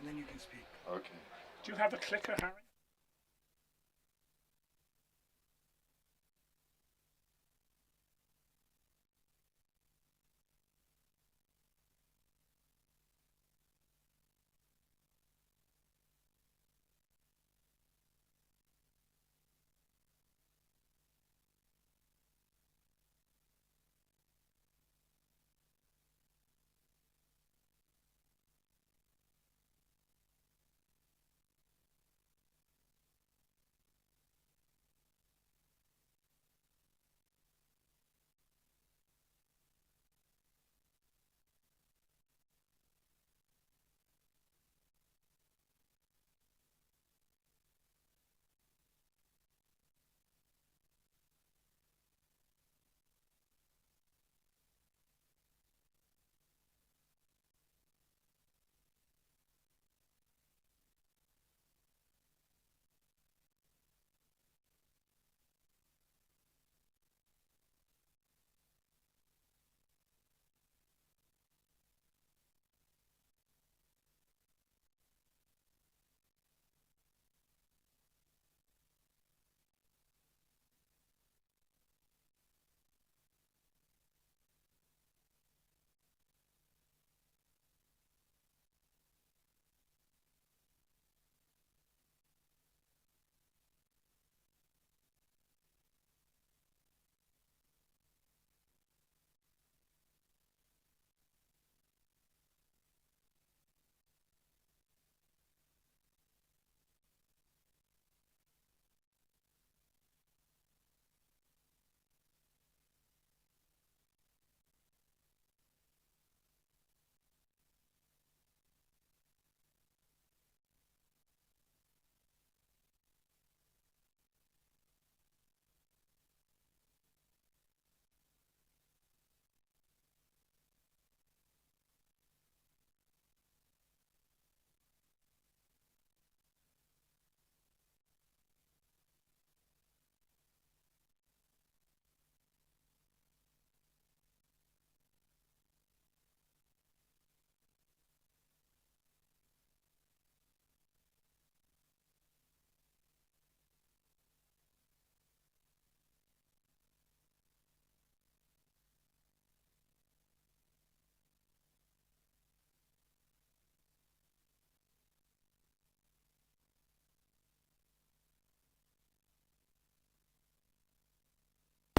and then you can speak. Okay. Do you have a clicker, Harry?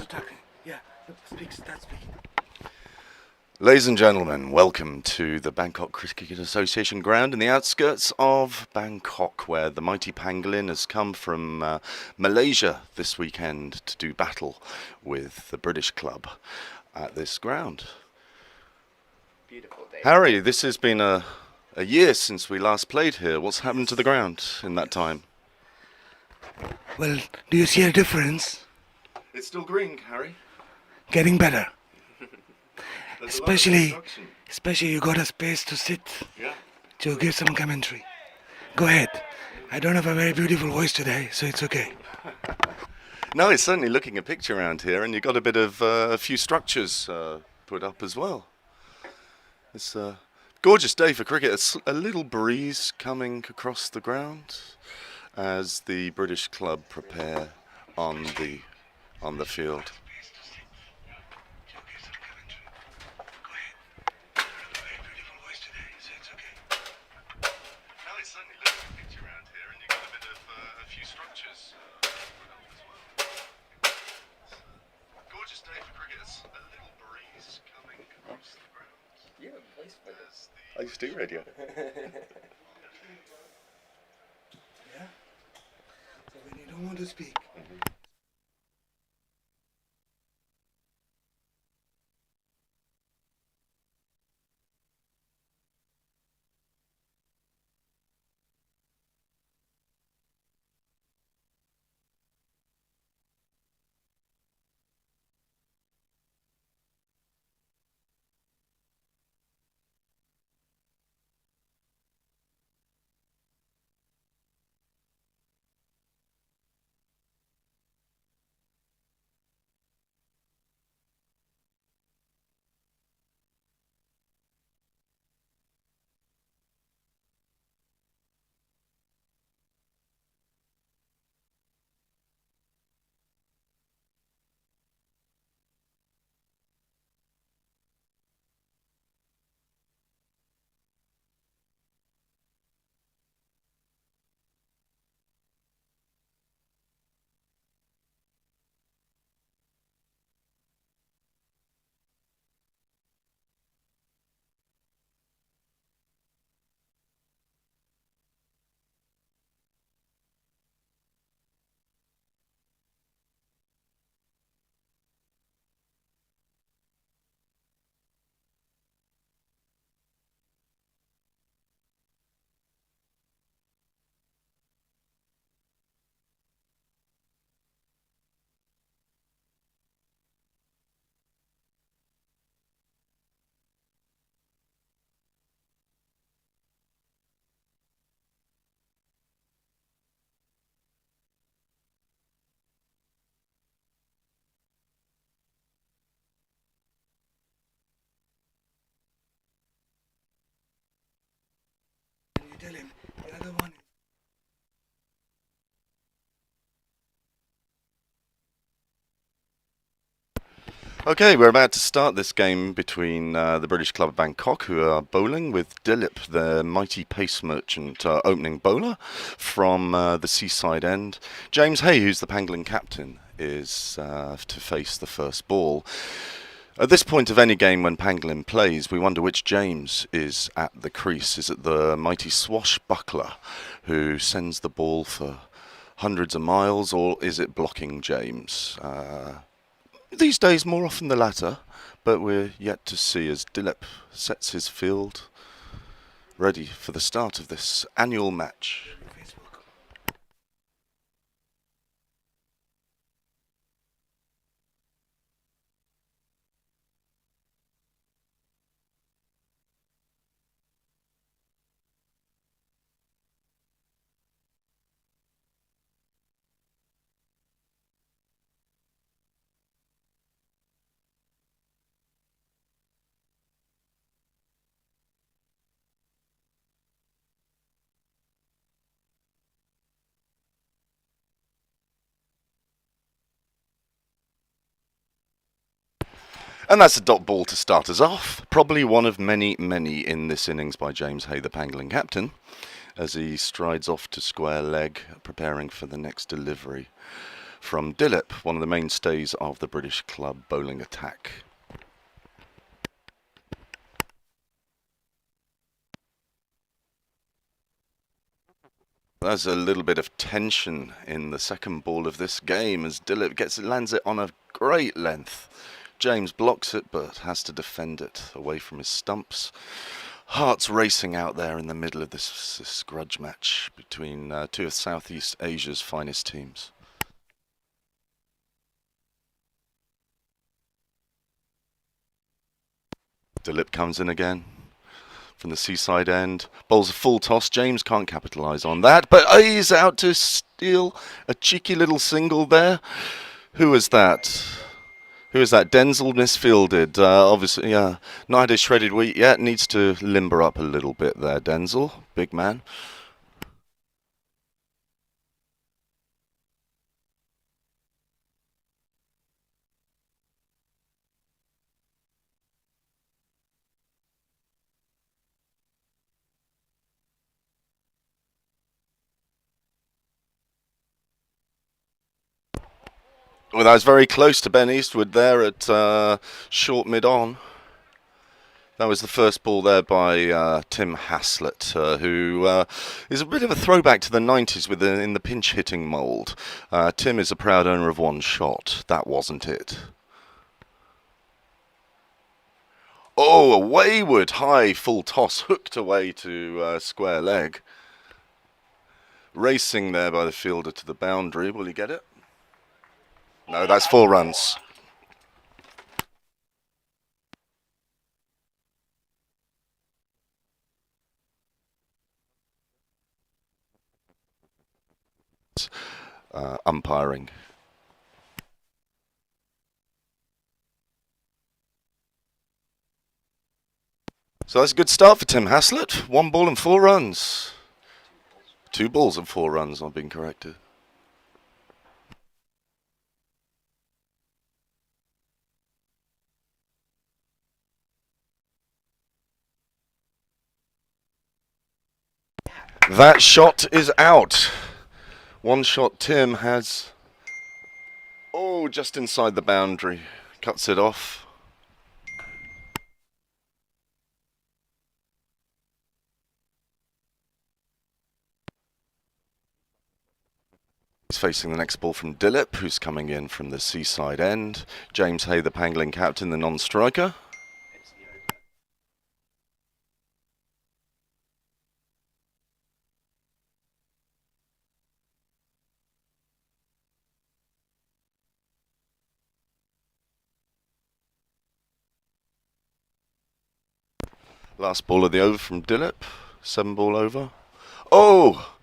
Talking. Yeah, speak, start speaking. Ladies and gentlemen, welcome to the Bangkok Cricket Association ground in the outskirts of Bangkok, where the mighty Pangolin has come from Malaysia this weekend to do battle with the British club at this ground. Beautiful day. Harry, this has been a year since we last played here. What's happened to the ground in that time? Well, do you see a difference? It's still green, Harry. Getting better. There's Especially- a lot of construction. Especially you got a space to sit Yeah. to give some commentary. Go ahead. I don't have a very beautiful voice today, so it's okay. No, it's certainly looking a picture around here, and you've got a bit of a few structures put up as well. It's a gorgeous day for cricket. It's a little breeze coming across the ground as the British club prepare on the field. You have a voice for this. I used to do radio. Yeah? So when you don't want to speak, tell him the other one. Okay, we're about to start this game between the British club of Bangkok, who are bowling, with Dilip, the mighty pace merchant, opening bowler from the seaside end. James Hay, who's the Pangolin captain, is to face the first ball. At this point of any game when Pangolin plays, we wonder which James is at the crease. Is it the mighty swashbuckler who sends the ball for hundreds of miles, or is it blocking James? These days, more often the latter, but we're yet to see as Dilip sets his field ready for the start of this annual match. Facebook. And that's a dot ball to start us off. Probably one of many, many in this innings by James Hay, the Pangolin captain, as he strides off to square leg, preparing for the next delivery from Dilip, one of the mainstays of the British club bowling attack. There's a little bit of tension in the second ball of this game as Dilip lands it on a great length. James blocks it but has to defend it away from his stumps. Hearts racing out there in the middle of this grudge match between two of Southeast Asia's finest teams. Dilip comes in again from the seaside end. Bowls a full toss. James can't capitalise on that, but he's out to steal a cheeky little single there. Who is that? Who is that? Denzel misfielded. Obviously, yeah, not had his shredded wheat yet. Needs to limber up a little bit there, Denzel. Big man. Well, that was very close to Ben Eastwood there at short mid-on. That was the first ball there by Tim Haslett, who is a bit of a throwback to the 90s in the pinch-hitting mould. Tim is a proud owner of one shot. That wasn't it. Oh, a wayward high full toss hooked away to square leg. Racing there by the fielder to the boundary. Will he get it? No, that's 4 runs. Umpiring. So that's a good start for Tim Haslett. 1 ball and 4 runs. 2 balls and 4 runs, I've been corrected. That shot is out. 1 shot Tim has, just inside the boundary. Cuts it off. He's facing the next ball from Dilip, who's coming in from the seaside end. James Hay, the Pangolin captain, the non-striker. Last ball of the over from Dilip. 7 ball over. Oh!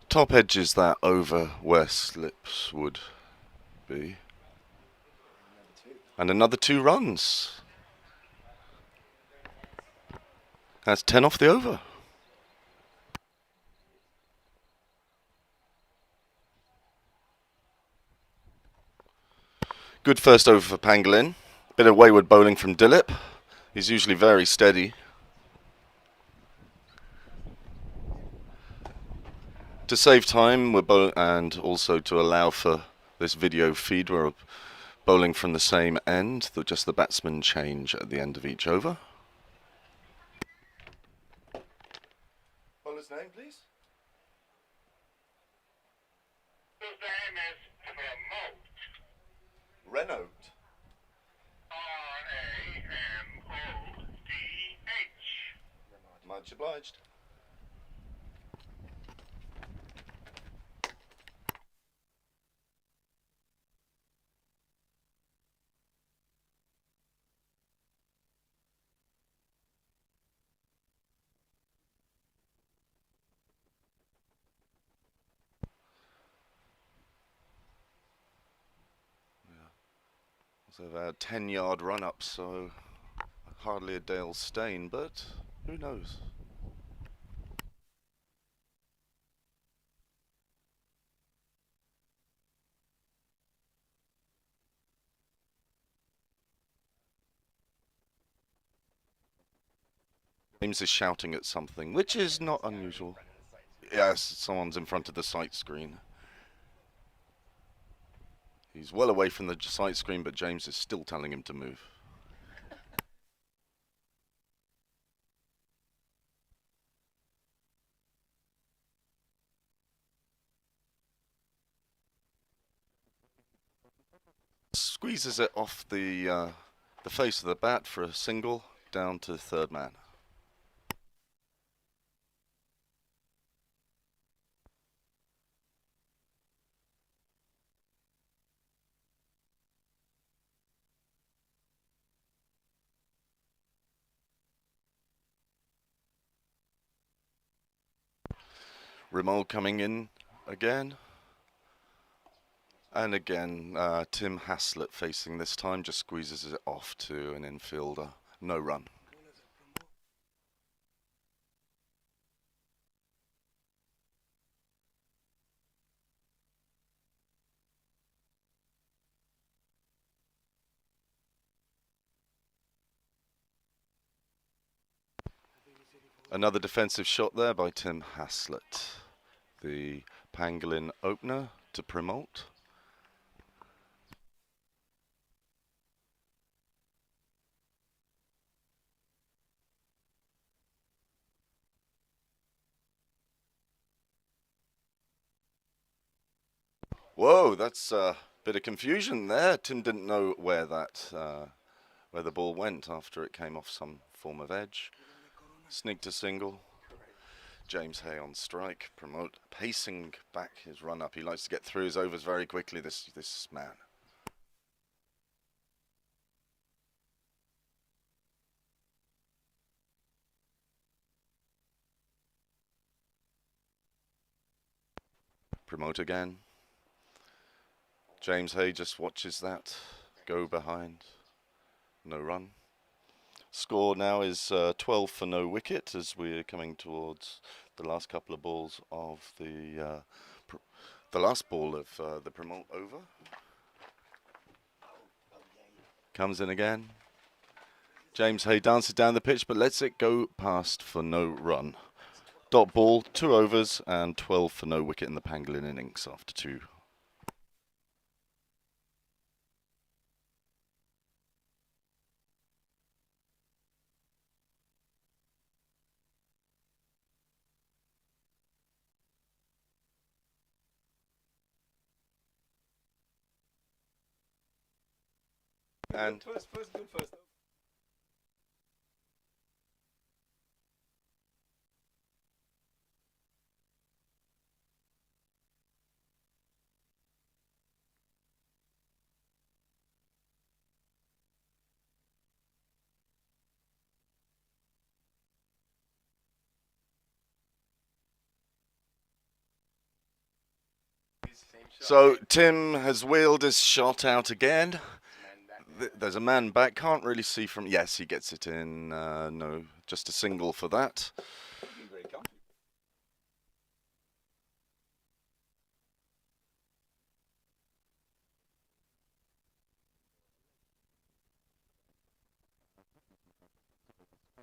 Top edges that over where slips would be. And another 2 runs. That's 10 off the over. Good first over for Pangolin. Bit of wayward bowling from Dilip. He's usually very steady. To save time, and also to allow for this video feed, we're bowling from the same end. Just the batsmen change at the end of each over. Bowler's name, please. His name is Remote. Renault. Ramoth. Much obliged. So about 10-yard run-up, so hardly a Dale stain, but who knows? James is shouting at something, which is not unusual. Yes, someone's in front of the sight screen. He's well away from the sight screen, but James is still telling him to move. Squeezes it off the face of the bat for a single, down to third man. Rimmel coming in again. And again, Tim Haslett facing this time, just squeezes it off to an infielder. No run. Another defensive shot there by Tim Haslett. The Pangolin opener to Primolt. Whoa, that's a bit of confusion there. Tim didn't know where where the ball went after it came off some form of edge. Sneaked a single. James Hay on strike. Promote pacing back his run up. He likes to get through his overs very quickly, this man. Promote again. James Hay just watches that go behind. No run. Score now is 12 for no wicket as we're coming towards the last couple of balls of the last ball of the Promote over. Comes in again. James Hay dances down the pitch but lets it go past for no run. Dot ball, 2 overs and 12 for no wicket in the Pangolin innings after 2. And First, good first. so Tim has wheeled his shot out again. There's a man back. Can't really see from. Yes, he gets it in. No, just a single for that. Very comfortable.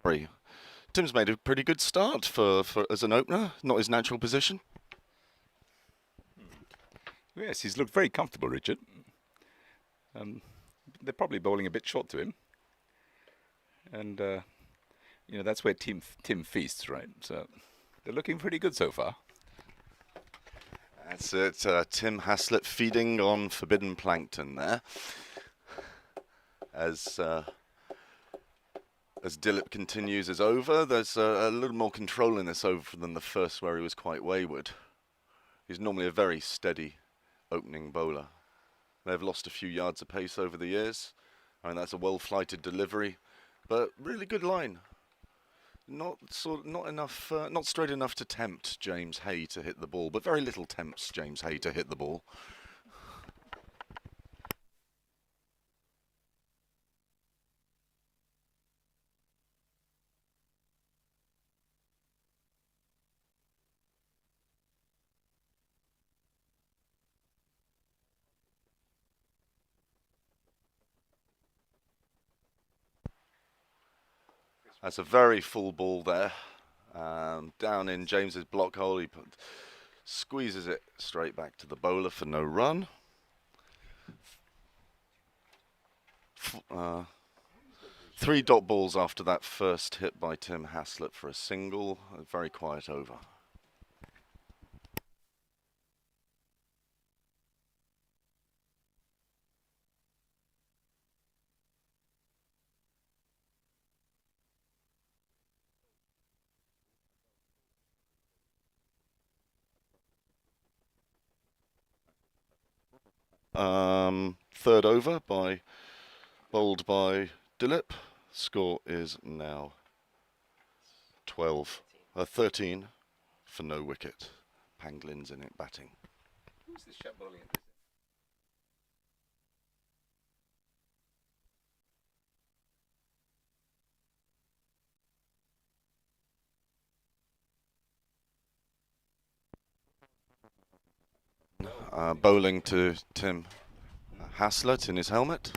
Sorry. Tim's made a pretty good start for as an opener. Not his natural position. Yes, he's looked very comfortable, Richard. They're probably bowling a bit short to him, and that's where Tim feasts, right? So they're looking pretty good so far. That's it. Tim Haslett feeding on forbidden plankton there. As Dilip continues his over, there's a little more control in this over than the first, where he was quite wayward. He's normally a very steady opening bowler. They've lost a few yards of pace over the years. I mean, that's a well-flighted delivery, but really good line. Not enough, not straight enough to tempt James Hay to hit the ball, but very little tempts James Hay to hit the ball. That's a very full ball there. Down in James's block hole, he squeezes it straight back to the bowler for no run. Three dot balls after that first hit by Tim Haslett for a single. A very quiet over. Third over bowled by Dilip. Score is now 13 for no wicket. Pangolin's in it batting. Who's this chap bowling at this? Bowling to Tim Haslett in his helmet.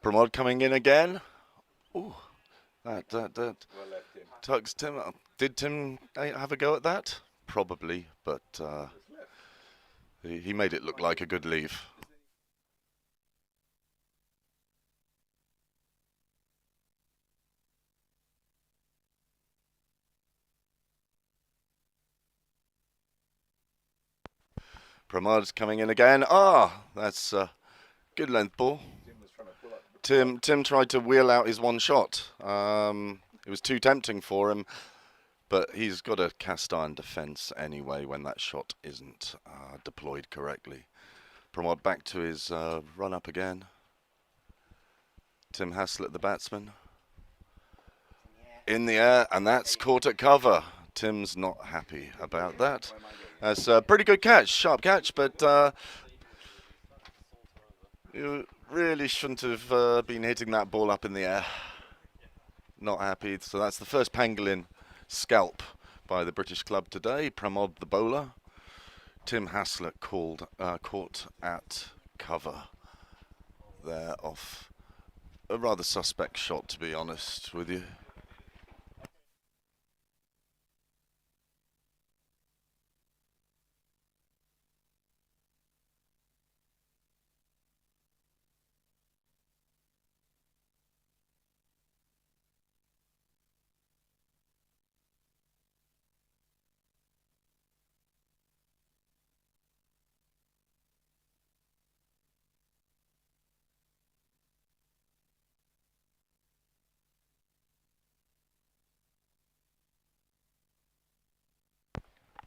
Pramod coming in again. Ooh, that Well left, Tim. tugs Tim. Did Tim have a go at that? Probably, but he made it look like a good leave. Pramod's coming in again. That's a good length ball. Tim tried to wheel out his one shot. It was too tempting for him, but he's got a cast iron defence anyway when that shot isn't deployed correctly. Pramod back to his run up again. Tim Haslett, the batsman. In the air, and that's caught at cover. Tim's not happy about that. That's a pretty good catch, sharp catch, but you really shouldn't have been hitting that ball up in the air. Not happy. So that's the first Pangolin scalp by the British club today. Pramod, the bowler. Tim Haslett caught at cover there off a rather suspect shot, to be honest with you.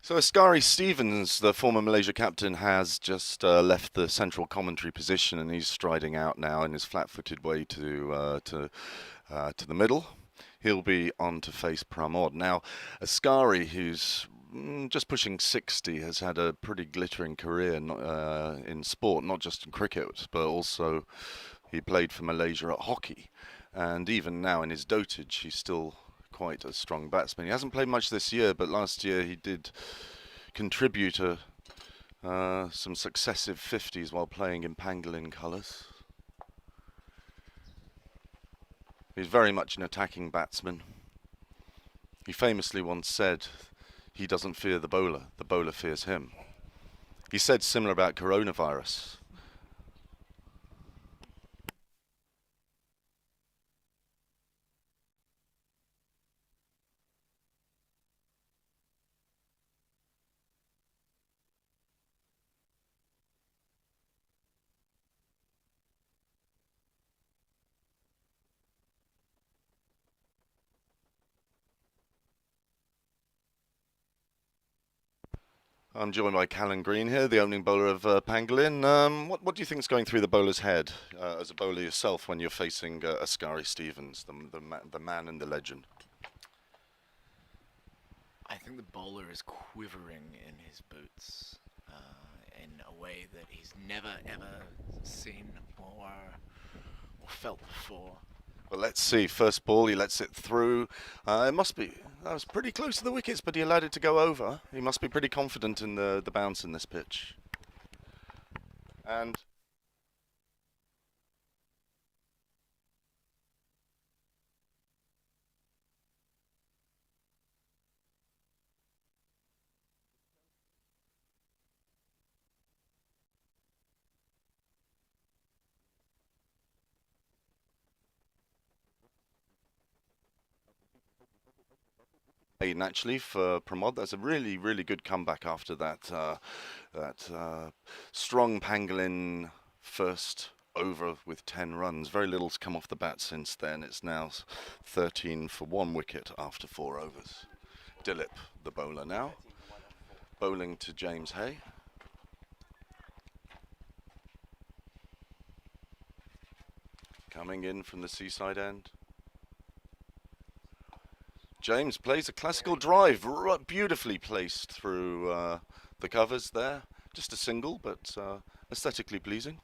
So Askari Stevens, the former Malaysia captain, has just left the central commentary position, and he's striding out now in his flat-footed way to the middle. He'll be on to face Pramod. Now, Askari, who's just pushing 60, has had a pretty glittering career in sport, not just in cricket, but also he played for Malaysia at hockey. And even now in his dotage, he's still quite a strong batsman. He hasn't played much this year, but last year he did contribute some successive 50s while playing in Pangolin colours. He's very much an attacking batsman. He famously once said he doesn't fear the bowler fears him. He said similar about coronavirus. I'm joined by Callan Green here, the opening bowler of Pangolin. What do you think is going through the bowler's head as a bowler yourself when you're facing Askari Stevens, the man and the legend? I think the bowler is quivering in his boots in a way that he's never ever seen or felt before. Well, let's see. First ball, he lets it through. That was pretty close to the wickets, but he allowed it to go over. He must be pretty confident in the bounce in this pitch. And naturally for Pramod, that's a really, really good comeback after that strong Pangolin first over with 10 runs. Very little's come off the bat since then. It's now 13 for 1 wicket after 4 overs. Dilip, the bowler now, bowling to James Hay. Coming in from the seaside end. James plays a classical drive, beautifully placed through the covers there. Just a single, but aesthetically pleasing.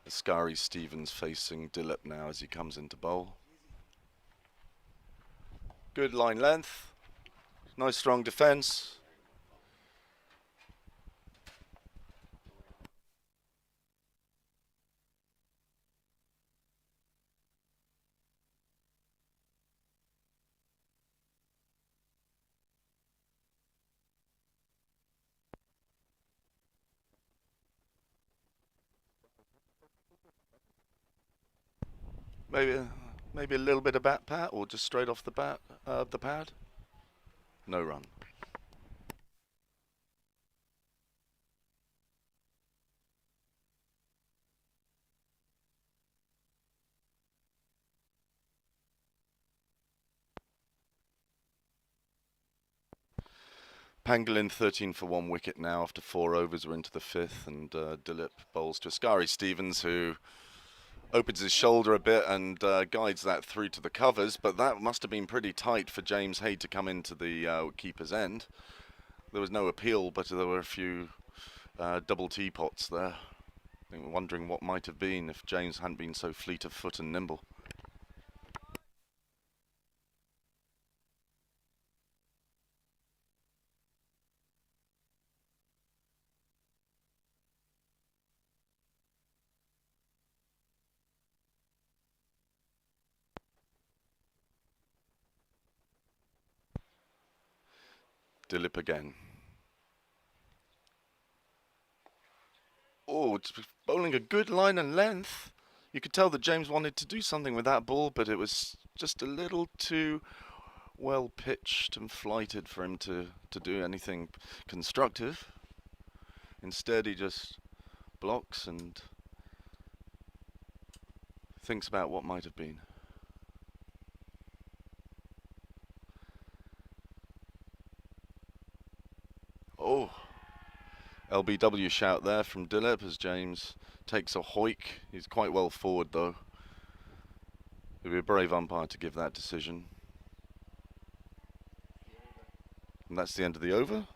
Askari Stevens facing Dilip now as he comes into bowl. Good line length, nice strong defence. Maybe a little bit of bat pat or just straight off the pad. No run. Pangolin 13 for 1 wicket now after 4 overs. We're into the 5th, and Dilip bowls to Askari Stevens, who opens his shoulder a bit and guides that through to the covers, but that must have been pretty tight for James Hay to come into the keeper's end. There was no appeal, but there were a few double teapots there. I think wondering what might have been if James hadn't been so fleet of foot and nimble. Dilip again. Oh, it's bowling a good line and length. You could tell that James wanted to do something with that ball, but it was just a little too well pitched and flighted for him to do anything constructive. Instead, he just blocks and thinks about what might have been. Oh, LBW shout there from Dilip as James takes a hoik. He's quite well forward though. He'll be a brave umpire to give that decision. And that's the end of the over.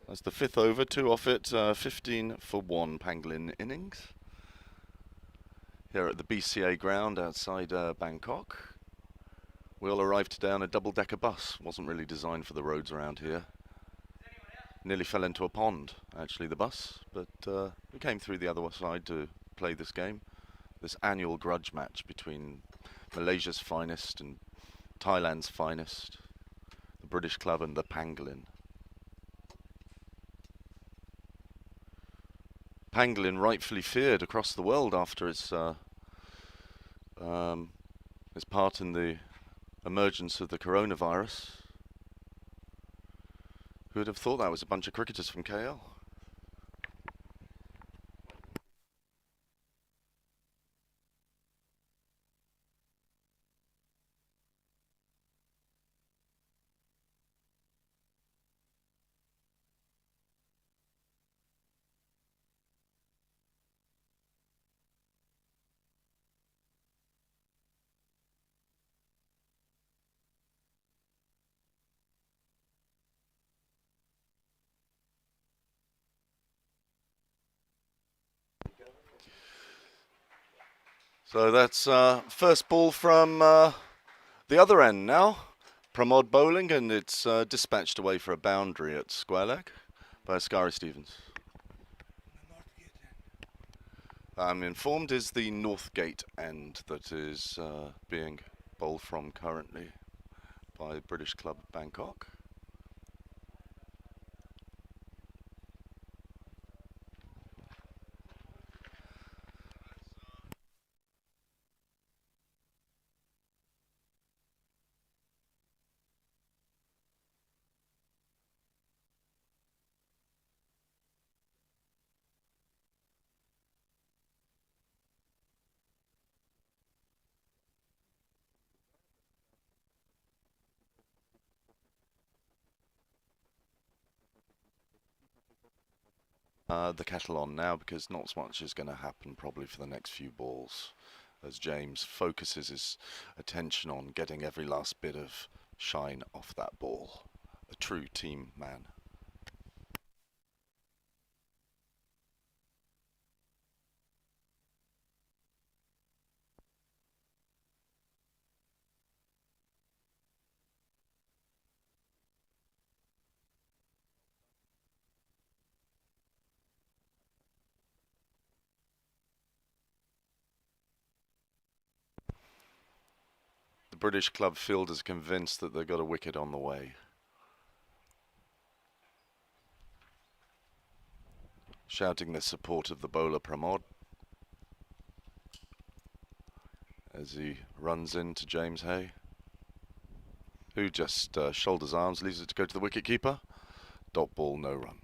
That's the 5th over, 2 off it, 15 for 1 Pangolin innings. Here at the BCA ground outside Bangkok. We all arrived today on a double-decker bus. Wasn't really designed for the roads around here. Nearly fell into a pond, actually, the bus, but we came through the other side to play this game. This annual grudge match between Malaysia's finest and Thailand's finest, the British club and the Pangolin. Pangolin rightfully feared across the world after its part in the emergence of the coronavirus. Who would have thought that was a bunch of cricketers from KL? So that's first ball from the other end now. Pramod bowling, and it's dispatched away for a boundary at square leg by Askari Stevens. I'm informed is the Northgate end that is being bowled from currently by British club Bangkok. The kettle on now because not much is going to happen probably for the next few balls as James focuses his attention on getting every last bit of shine off that ball. A true team man. The British club fielders convinced that they've got a wicket on the way. Shouting the support of the bowler Pramod as he runs into James Hay, who just shoulders arms, leaves it to go to the wicket-keeper. Dot ball, no run.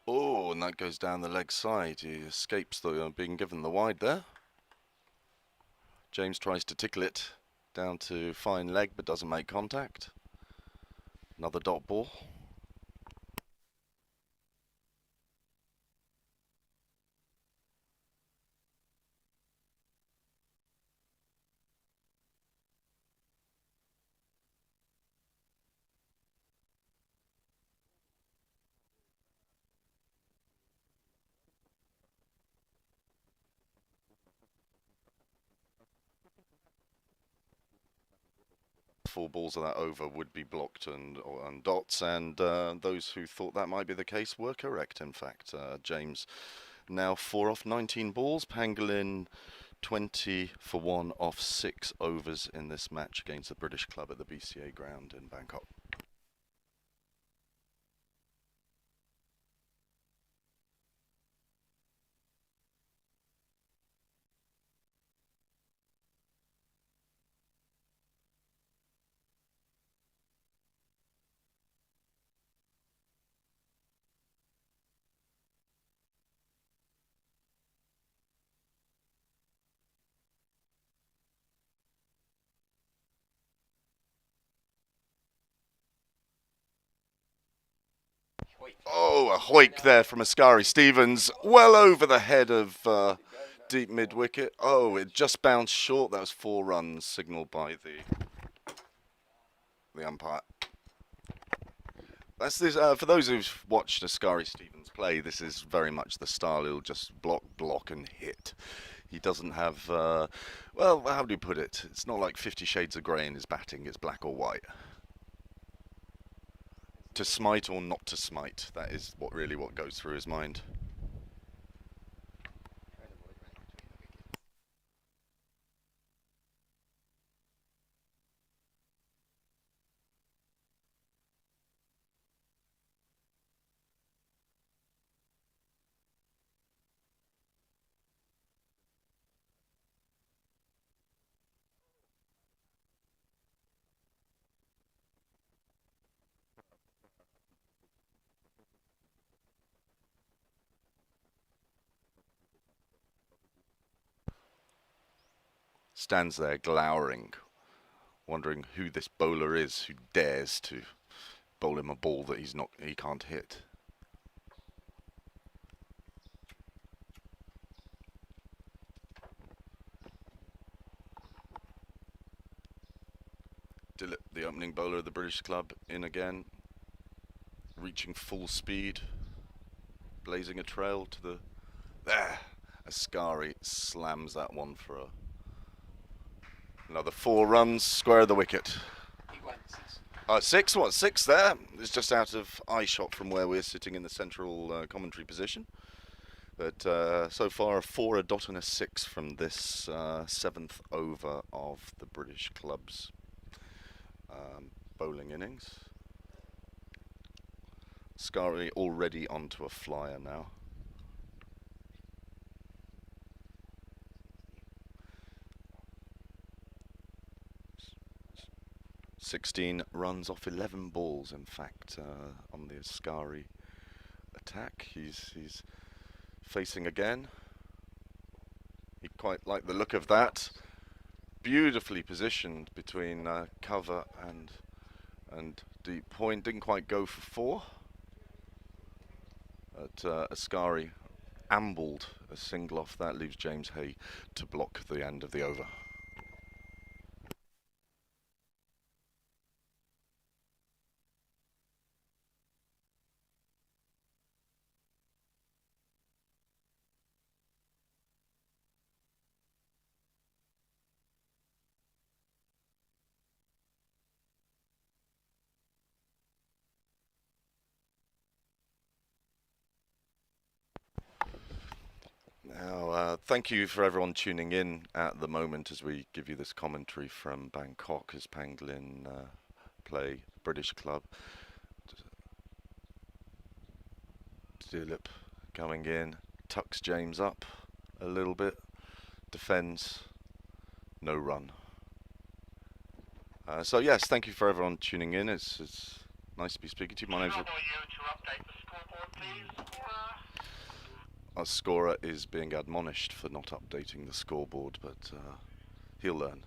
Oh, and that goes down the leg side. He escapes being given the wide there. James tries to tickle it down to fine leg but doesn't make contact. Another dot ball. Four balls of that over would be blocked and dots, and those who thought that might be the case were correct. In fact, James Now 4 off 19 balls. Pangolin 20 for 1 off 6 overs in this match against the British club at the BCA ground in Bangkok. Oh, a hoik there from Askari Stevens, well over the head of deep mid wicket. Oh, it just bounced short. That was 4 runs signalled by the umpire. That's this. For those who've watched Askari Stevens play, this is very much the style. He'll just block, and hit. He doesn't have. Well, how do you put it? It's not like 50 Shades of Grey in his batting. It's black or white. To smite or not to smite. That is what goes through his mind. Stands there glowering, wondering who this bowler is who dares to bowl him a ball that he can't hit. Dillip, the opening bowler of the British club, in again, reaching full speed, blazing a trail to the... There! Askari slams that one for another 4 runs, square of the wicket. He went 6. 6, what? 6 there? It's just out of eye shot from where we're sitting in the central commentary position. But so far, a 4, a dot and a 6 from this 7th over of the British club's bowling innings. Askari already onto a flyer now. 16 runs off 11 balls, in fact, on the Askari attack. He's facing again. He quite like the look of that. Beautifully positioned between cover and deep point. Didn't quite go for 4. But Askari ambled a single off that, leaves James Hay to block the end of the over. Now, thank you for everyone tuning in at the moment as we give you this commentary from Bangkok as Pangolin play British club. Dillip coming in, tucks James up a little bit, defends, no run. So yes, thank you for everyone tuning in. It's nice to be speaking to you. My name's... you to update the scoreboard, please, Our scorer is being admonished for not updating the scoreboard, but he'll learn.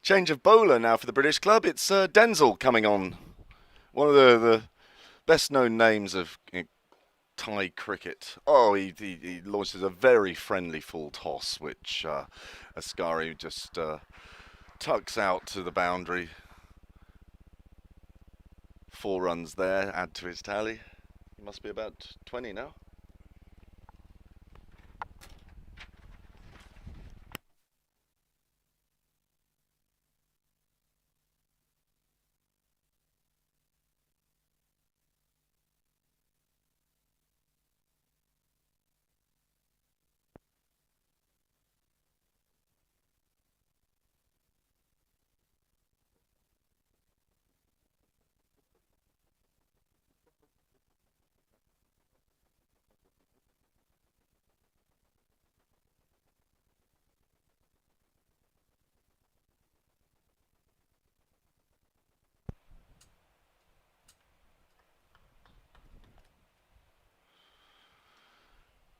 Change of bowler now for the British club. It's Denzel coming on. One of the best known names of Thai cricket. Oh, he launches a very friendly full toss, which Ascari just tucks out to the boundary. 4 runs there, add to his tally. He must be about 20 now.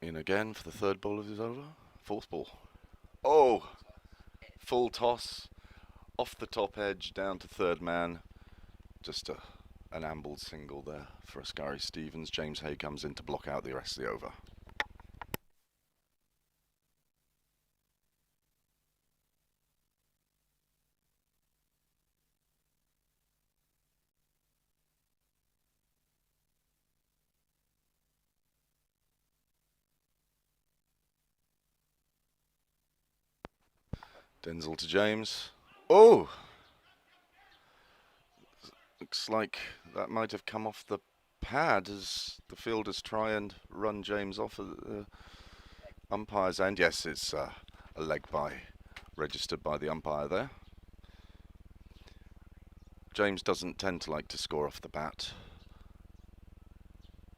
In again for the 3rd ball of his over. 4th ball. Oh! Full toss. Off the top edge, down to 3rd man. Just an ambled single there for Ascari Stevens. James Hay comes in to block out the rest of the over. Denzel to James. Oh! Looks like that might have come off the pad as the fielders try and run James off at the umpire's end. Yes, it's a leg by, registered by the umpire there. James doesn't tend to like to score off the bat.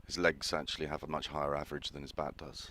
His legs actually have a much higher average than his bat does.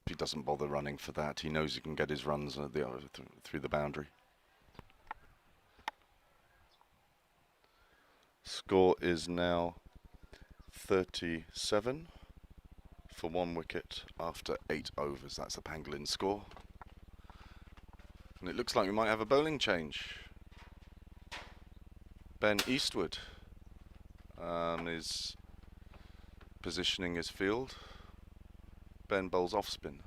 He doesn't bother running for that. He knows he can get his runs through the boundary. Score is now 37 for 1 wicket after 8 overs. That's the Pangolin score. And it looks like we might have a bowling change. Ben Eastwood is positioning his field. Ben bowls off spin.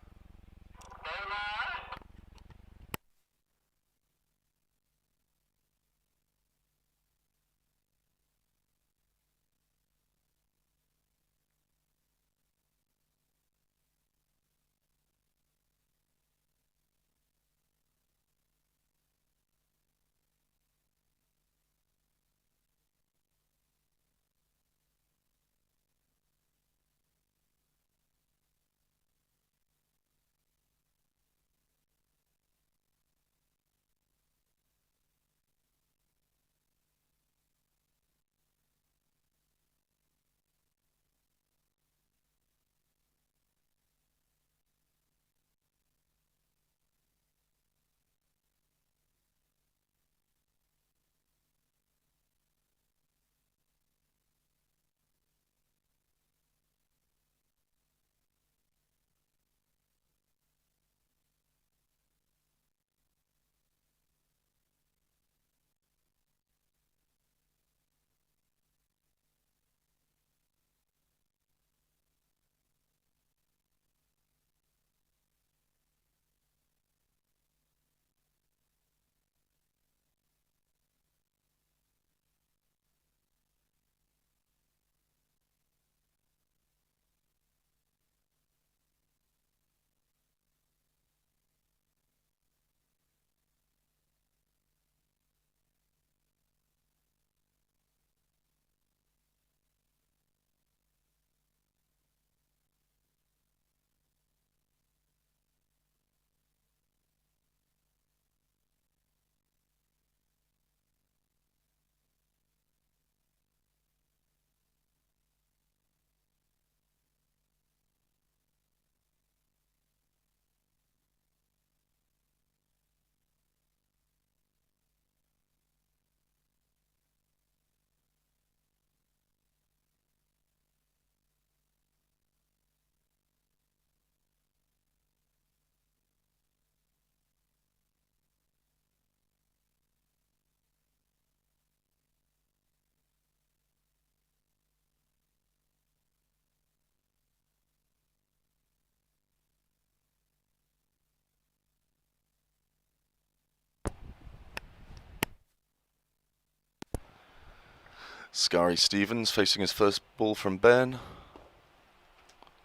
Scary Stevens facing his first ball from Ben.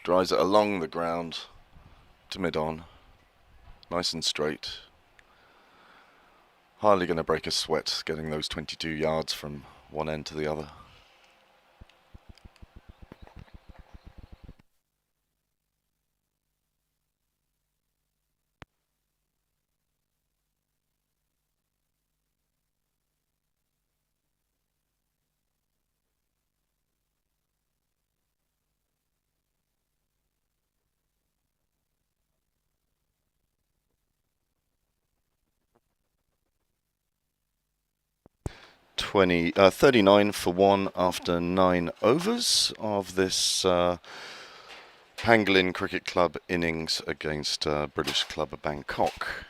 Drives it along the ground to mid-on. Nice and straight. Hardly going to break a sweat getting those 22 yards from one end to the other. Twenty 39 for one after 9 overs of this Pangolin Cricket Club innings against British club of Bangkok.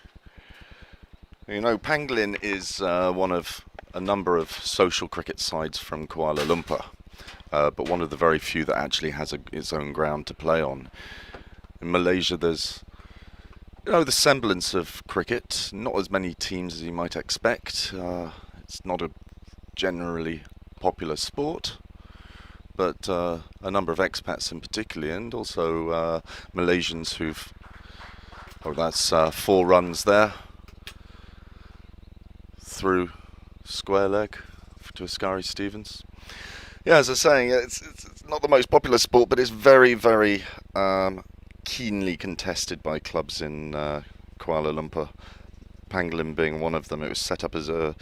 You know, Pangolin is one of a number of social cricket sides from Kuala Lumpur, but one of the very few that actually has its own ground to play on. In Malaysia, there's the semblance of cricket, not as many teams as you might expect. It's not a generally popular sport, but a number of expats in particular, and also Malaysians who've, that's 4 runs there through square leg to Askari Stevens. Yeah, as I was saying, it's not the most popular sport, but it's very, very keenly contested by clubs in Kuala Lumpur. Pangolin being one of them. It was set up as an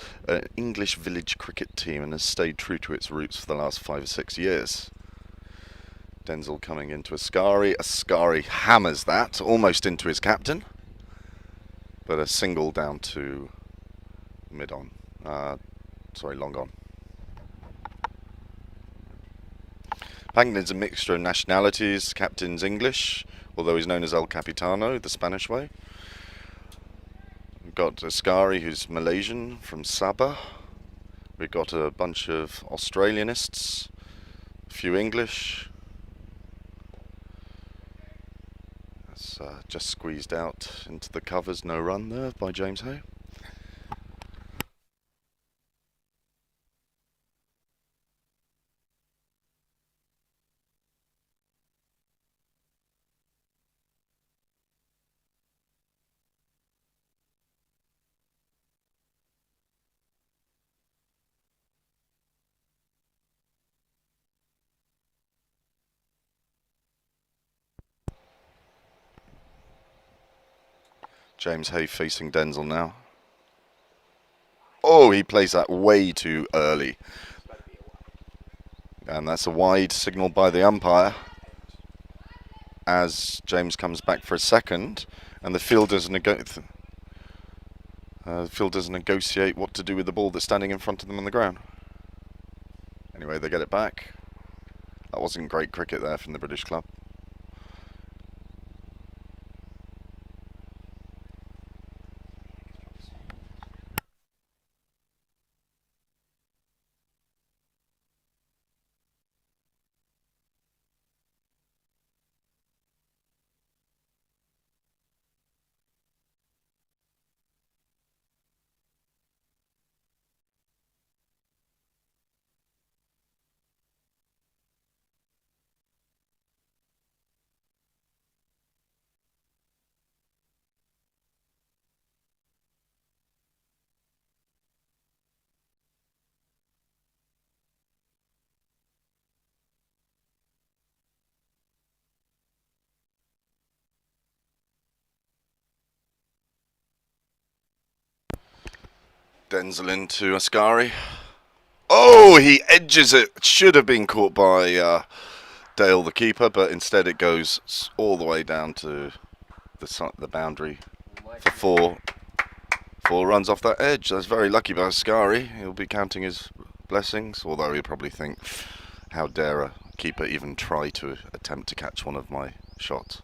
English village cricket team and has stayed true to its roots for the last 5 or 6 years. Denzel coming into Askari. Askari hammers that almost into his captain, but a single down to mid-on. Long on. Pangolin's a mixture of nationalities. Captain's English, although he's known as El Capitano, the Spanish way. We've got Askari, who's Malaysian from Sabah. We've got a bunch of Australianists, a few English. That's just squeezed out into the covers, no run there by James Hay. James Hay facing Denzel now. Oh, he plays that way too early. And that's a wide signal by the umpire as James comes back for a second, and the fielders negotiate what to do with the ball that's standing in front of them on the ground. Anyway, they get it back. That wasn't great cricket there from the British club. Denzel into Askari. Oh, he edges it. Should have been caught by Dale, the keeper, but instead it goes all the way down to the boundary for four runs off that edge. That's very lucky by Askari. He'll be counting his blessings, although he'll probably think, how dare a keeper even try to attempt to catch one of my shots.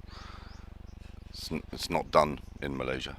It's not done in Malaysia.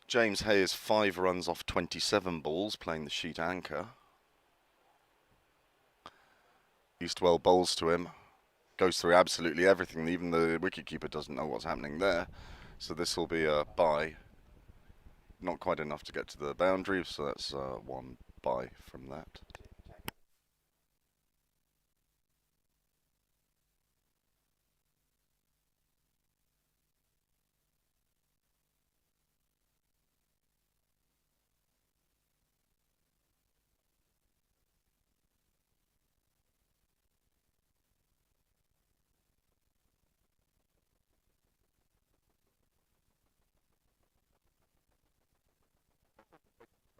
James Hay is 5 runs off 27 balls, playing the sheet anchor. Eastwell bowls to him, goes through absolutely everything. Even the wicketkeeper doesn't know what's happening there. So this will be a bye. Not quite enough to get to the boundary, so that's one bye from that.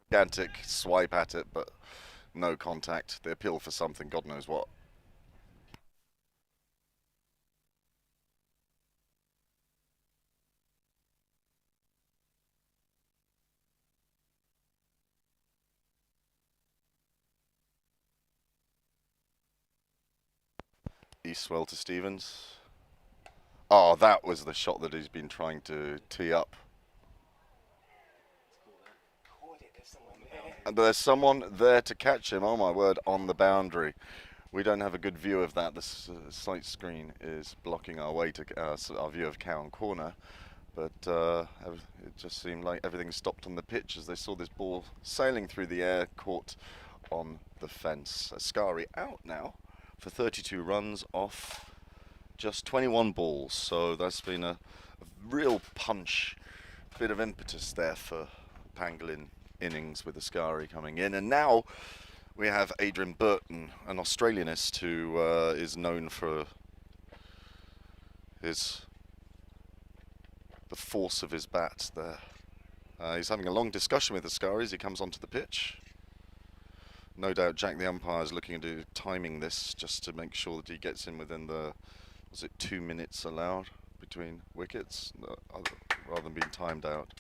Gigantic swipe at it, but no contact. They appeal for something, God knows what. Eastwell to Stevens. Oh, that was the shot that he's been trying to tee up. And there's someone there to catch him, oh my word, on the boundary. We don't have a good view of that. The sight screen is blocking our way to our view of Cowan Corner. But it just seemed like everything stopped on the pitch as they saw this ball sailing through the air, caught on the fence. Ascari out now for 32 runs off just 21 balls. So that's been a real punch, bit of impetus there for Pangolin innings with Ascari coming in. And now we have Adrian Burton, an Australianist who is known for the force of his bat there. He's having a long discussion with Ascari as he comes onto the pitch. No doubt Jack the umpire is looking into timing this just to make sure that he gets in within the, was it 2 minutes allowed between wickets, rather than being timed out.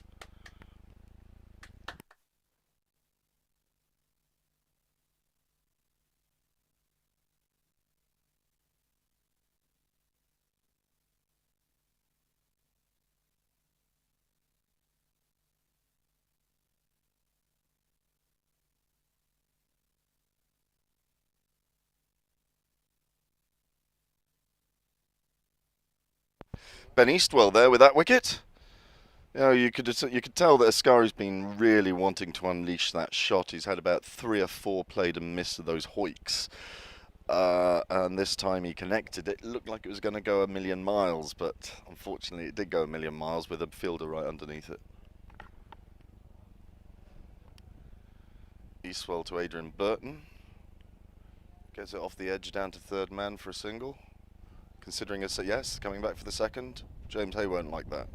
Ben Eastwell there with that wicket. You know, you could tell that Ascari's been really wanting to unleash that shot. He's had about 3 or 4 played and missed of those hoiks. And this time he connected. It looked like it was going to go a million miles, but unfortunately it did go a million miles with a fielder right underneath it. Eastwell to Adrian Burton. Gets it off the edge down to third man for a single. Considering it's a yes, coming back for the second. James Hay won't like that.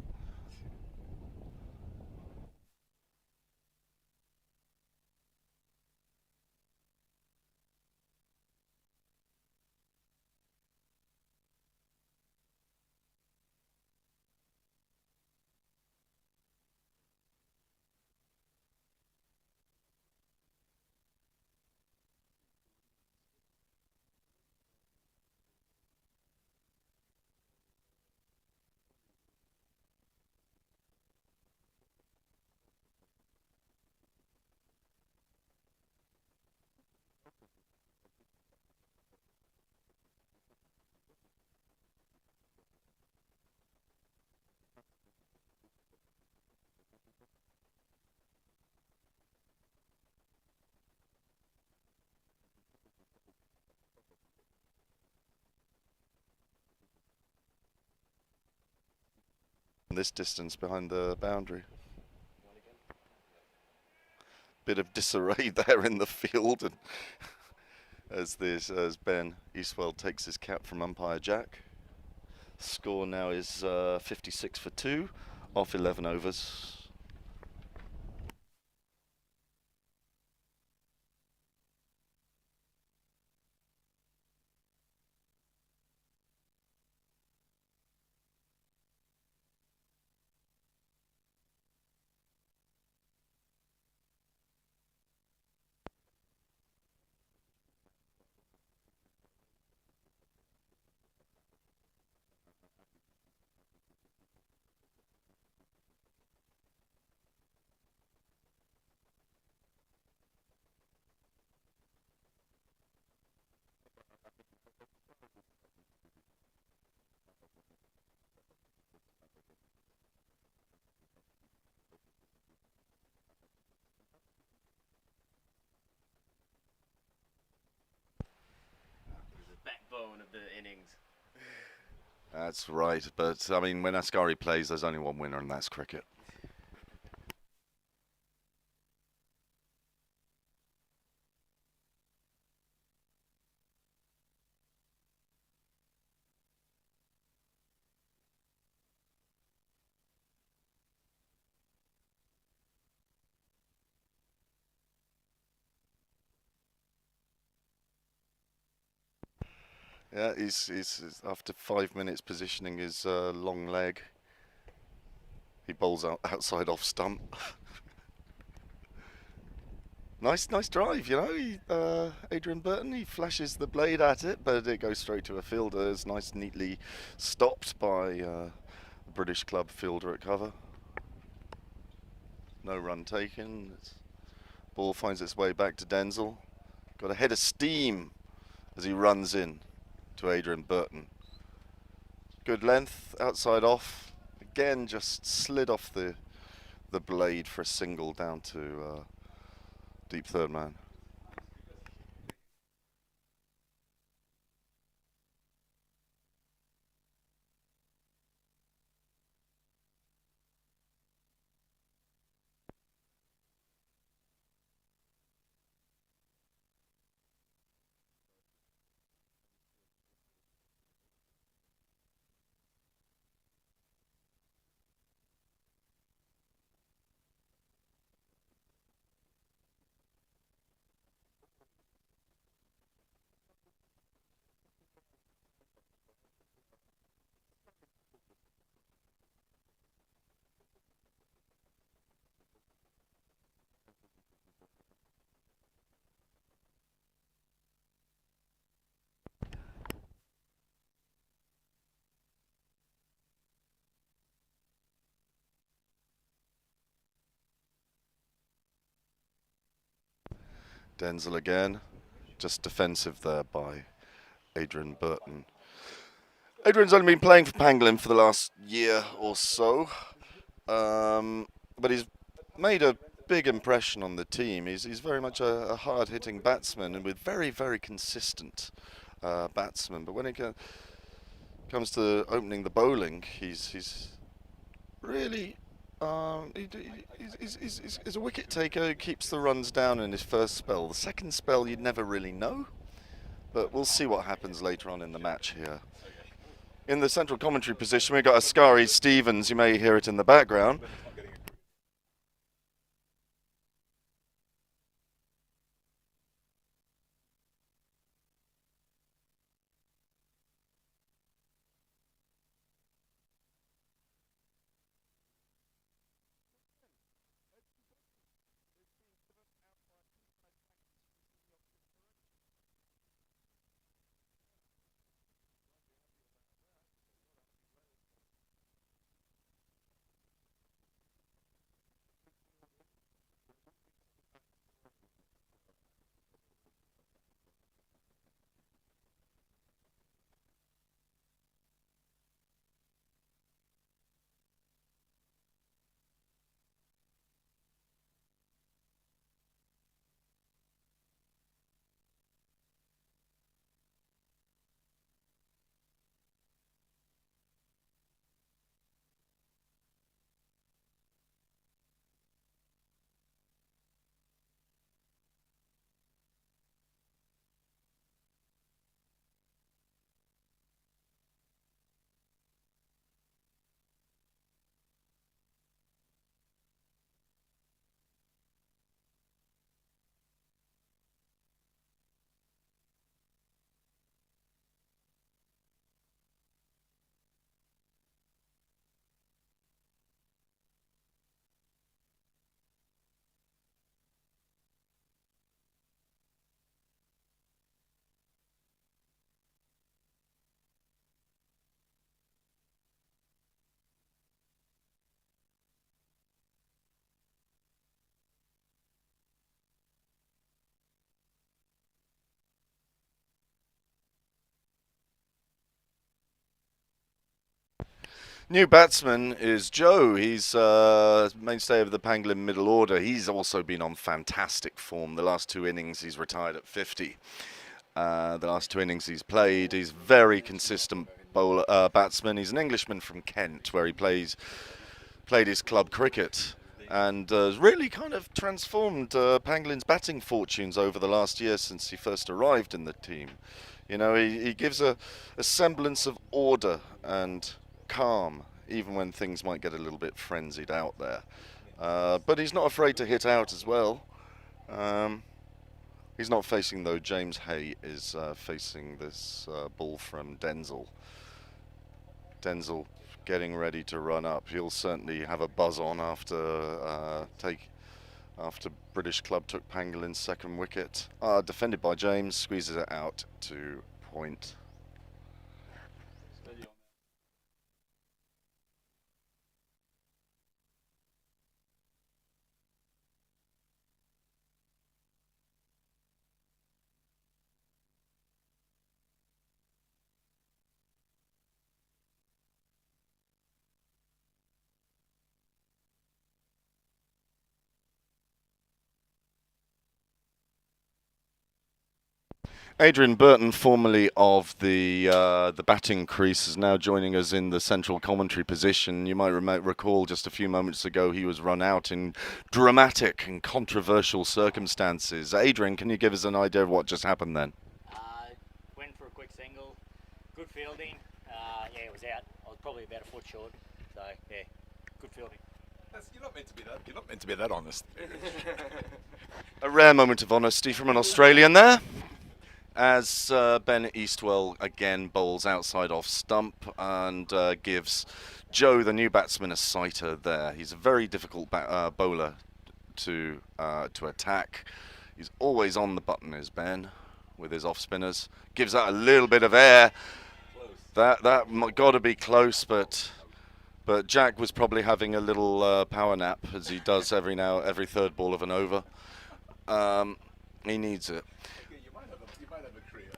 This distance behind the boundary. Bit of disarray there in the field, and as Ben Eastwell takes his cap from umpire Jack. Score now is 56 for 2 off 11 overs. That's right, but I mean, when Ascari plays, there's only one winner, and that's cricket. Yeah, he's after 5 minutes positioning his long leg. He bowls outside off stump. Nice drive, you know. Adrian Burton, he flashes the blade at it, but it goes straight to a fielder. It's nice, neatly stopped by the British club fielder at cover. No run taken. Ball finds its way back to Denzel. Got a head of steam as he runs in to Adrian Burton. Good length, outside off. Again, just slid off the blade for a single down to deep third man. Denzel again, just defensive there by Adrian Burton. Adrian's only been playing for Pangolin for the last year or so, but he's made a big impression on the team. He's very much a hard-hitting batsman and with very consistent batsman. But when it comes to opening the bowling, he's really he's a wicket taker who keeps the runs down in his first spell. The second spell you'd never really know, but we'll see what happens later on in the match here. In the central commentary position, we've got Ascari Stevens. You may hear it in the background. New batsman is Joe. He's mainstay of the Pangolin middle order. He's also been on fantastic form. The last two innings he's retired at 50. The last two innings he's played, he's very consistent batsman. He's an Englishman from Kent, where he played his club cricket, and has really kind of transformed Pangolin's batting fortunes over the last year since he first arrived in the team. You know, he gives a semblance of order and calm, even when things might get a little bit frenzied out there. But he's not afraid to hit out as well. He's not facing, though. James Hay is facing this ball from Denzel. Denzel getting ready to run up. He'll certainly have a buzz on after British club took Pangolin's second wicket. Defended by James, squeezes it out to point. Adrian Burton, formerly of the batting crease, is now joining us in the central commentary position. You might recall just a few moments ago he was run out in dramatic and controversial circumstances. Adrian, can you give us an idea of what just happened then? Went for a quick single, good fielding. Yeah, it was out. I was probably about a foot short, so yeah, good fielding. You're not meant to be that. You're not meant to be that honest. A rare moment of honesty from an Australian there. As Ben Eastwell again bowls outside off stump and gives Joe, the new batsman, a sighter there. He's a very difficult bowler to attack. He's always on the button, is Ben, with his off spinners. Gives out a little bit of air. That got to be close, but Jack was probably having a little power nap, as he does every third ball of an over. He needs it. You might have a career.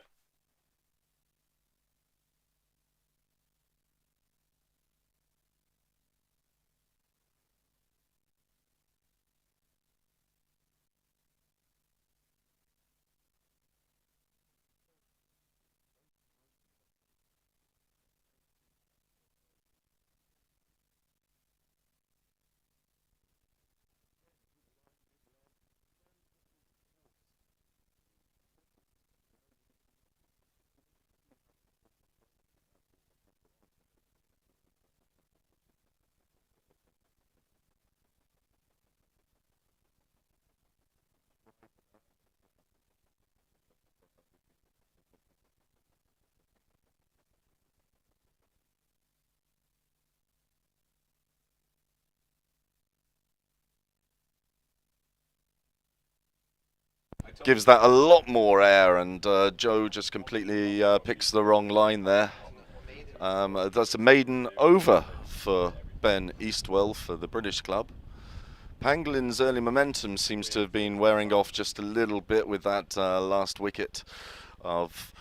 Gives that a lot more air, and Joe just completely picks the wrong line there. That's a maiden over for Ben Eastwell for the British club. Pangolin's early momentum seems to have been wearing off just a little bit with that last wicket of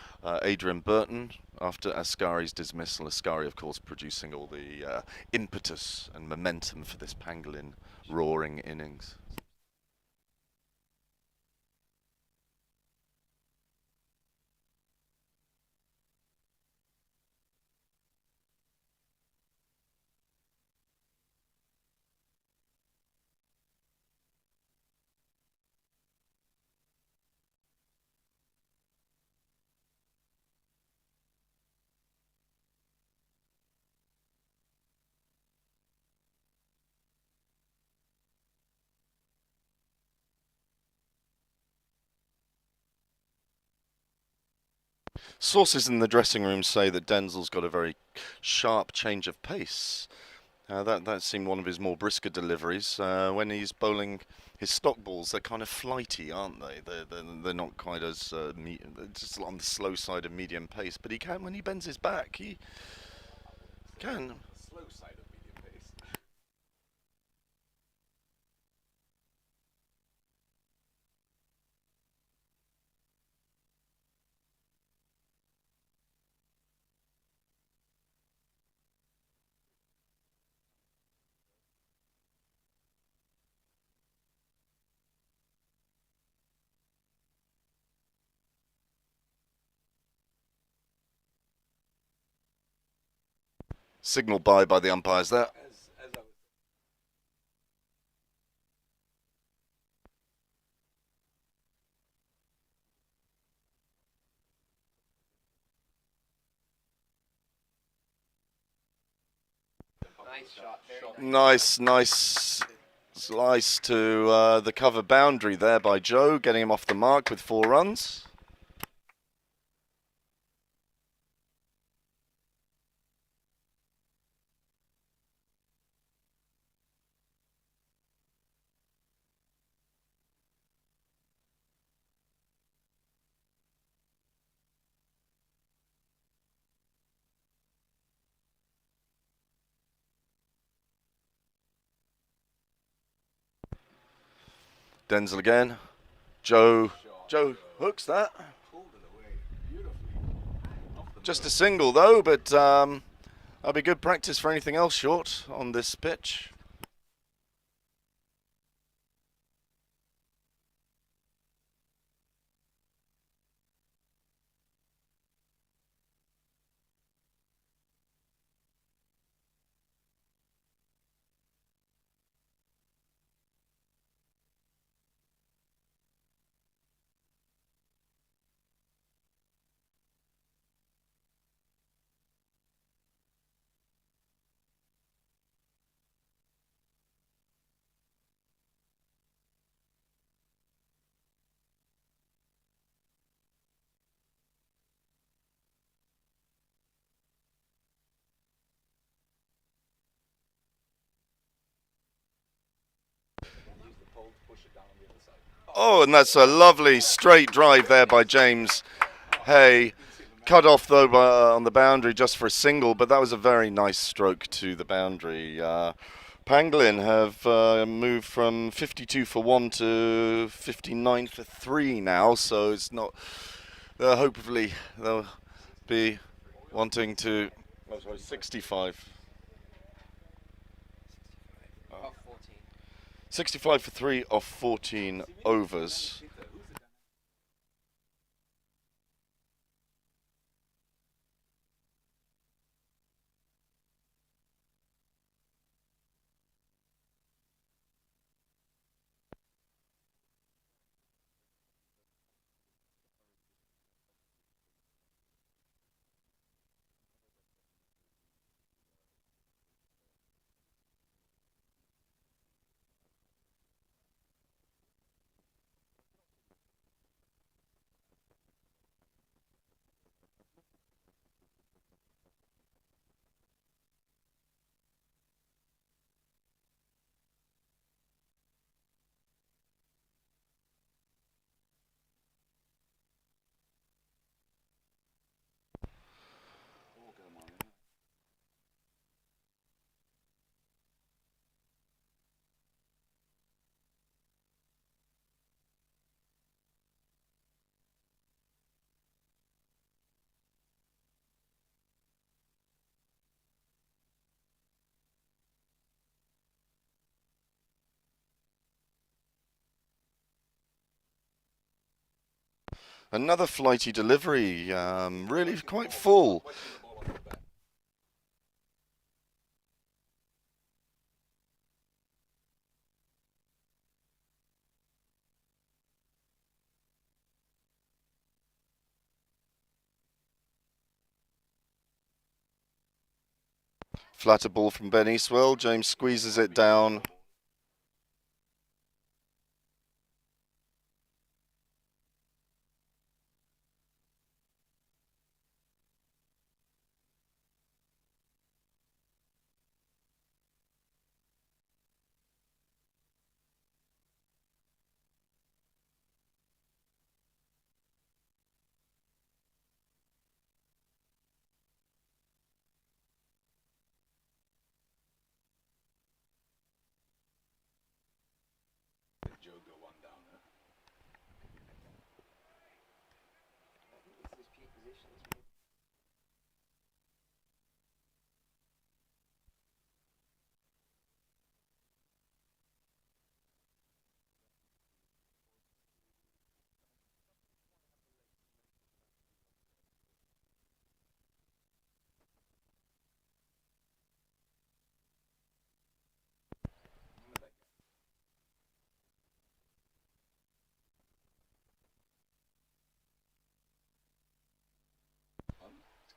Adrian Burton after Askari's dismissal. Askari, of course, producing all the impetus and momentum for this Pangolin roaring innings. Sources in the dressing room say that Denzel's got a very sharp change of pace. That seemed one of his more brisker deliveries. When he's bowling his stock balls, they're kind of flighty, aren't they? They're not quite as just on the slow side of medium pace. But he can, when he bends his back, he can. Slow side of medium pace. Signal by the umpires there. Nice shot. Nice slice to the cover boundary there by Joe, getting him off the mark with 4 runs. Denzel again. Joe hooks that. Just a single though, but that'll be good practice for anything else short on this pitch. Oh, and that's a lovely straight drive there by James Hay. Cut off though on the boundary just for a single, but that was a very nice stroke to the boundary. Pangolin have moved from 52 for 1 to 59 for 3 now, so it's not. Hopefully they'll be wanting to. Oh, sorry, 65. 65 for 3 off 14 overs. Another flighty delivery, really quite full. Flatter ball from Ben Eastwell. James squeezes it down.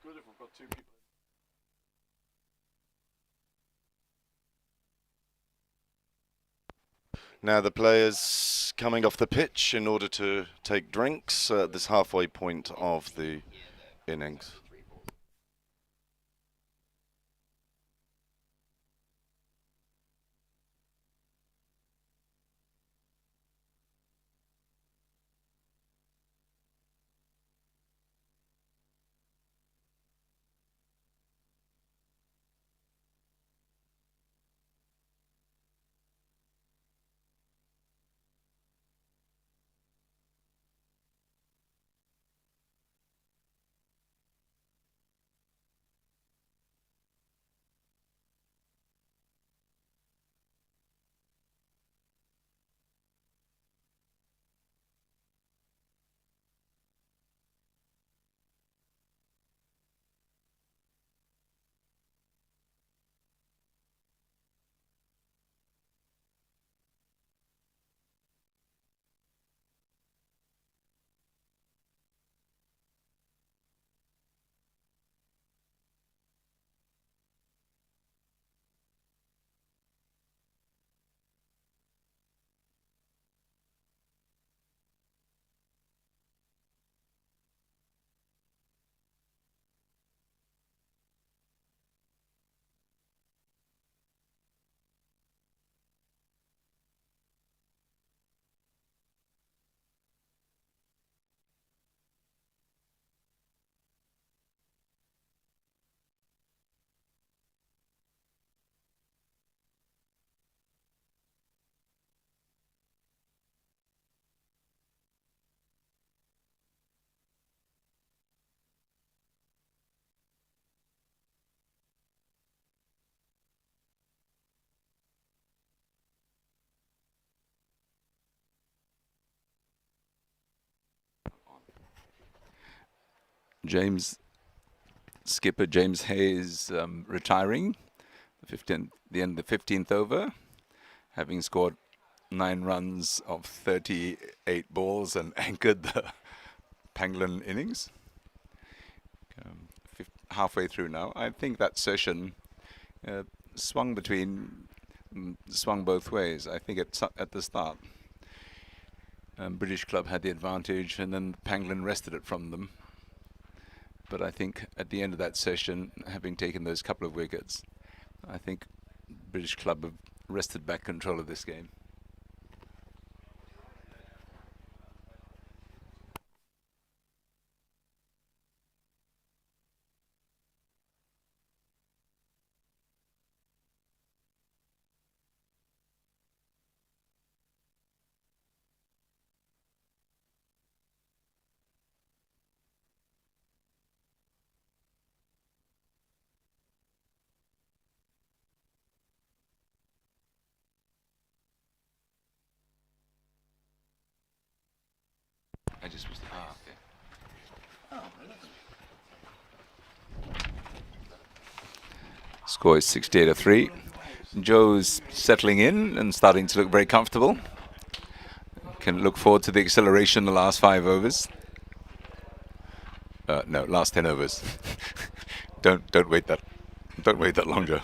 good if we've got two people. Now the players coming off the pitch in order to take drinks at this halfway point of the innings. Skipper James Hayes retiring. The end of the 15th over, having scored 9 runs of 38 balls and anchored the Pangolin innings. Halfway through now, I think that session swung both ways. I think at the start, British Club had the advantage, and then Pangolin wrested it from them. But I think at the end of that session, having taken those couple of wickets, I think British Club have wrested back control of this game. I just was okay. Score is 68-3. Joe's settling in and starting to look very comfortable. Can look forward to the acceleration the last 5 overs. No, last 10 overs. Don't wait that long, Joe.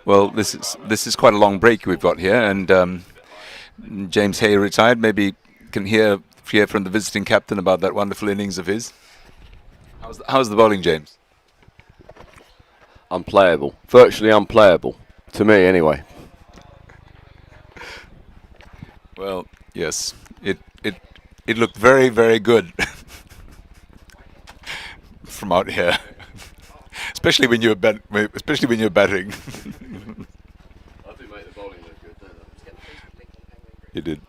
Well, this is quite a long break we've got here, and James Hay retired. Maybe can hear from the visiting captain about that wonderful innings of his. How's the bowling, James? Unplayable. Virtually unplayable. To me, anyway. Well, yes, it looked very, very good from out here, especially when you were especially when you're batting. I do make the bowling look good, don't I? You did.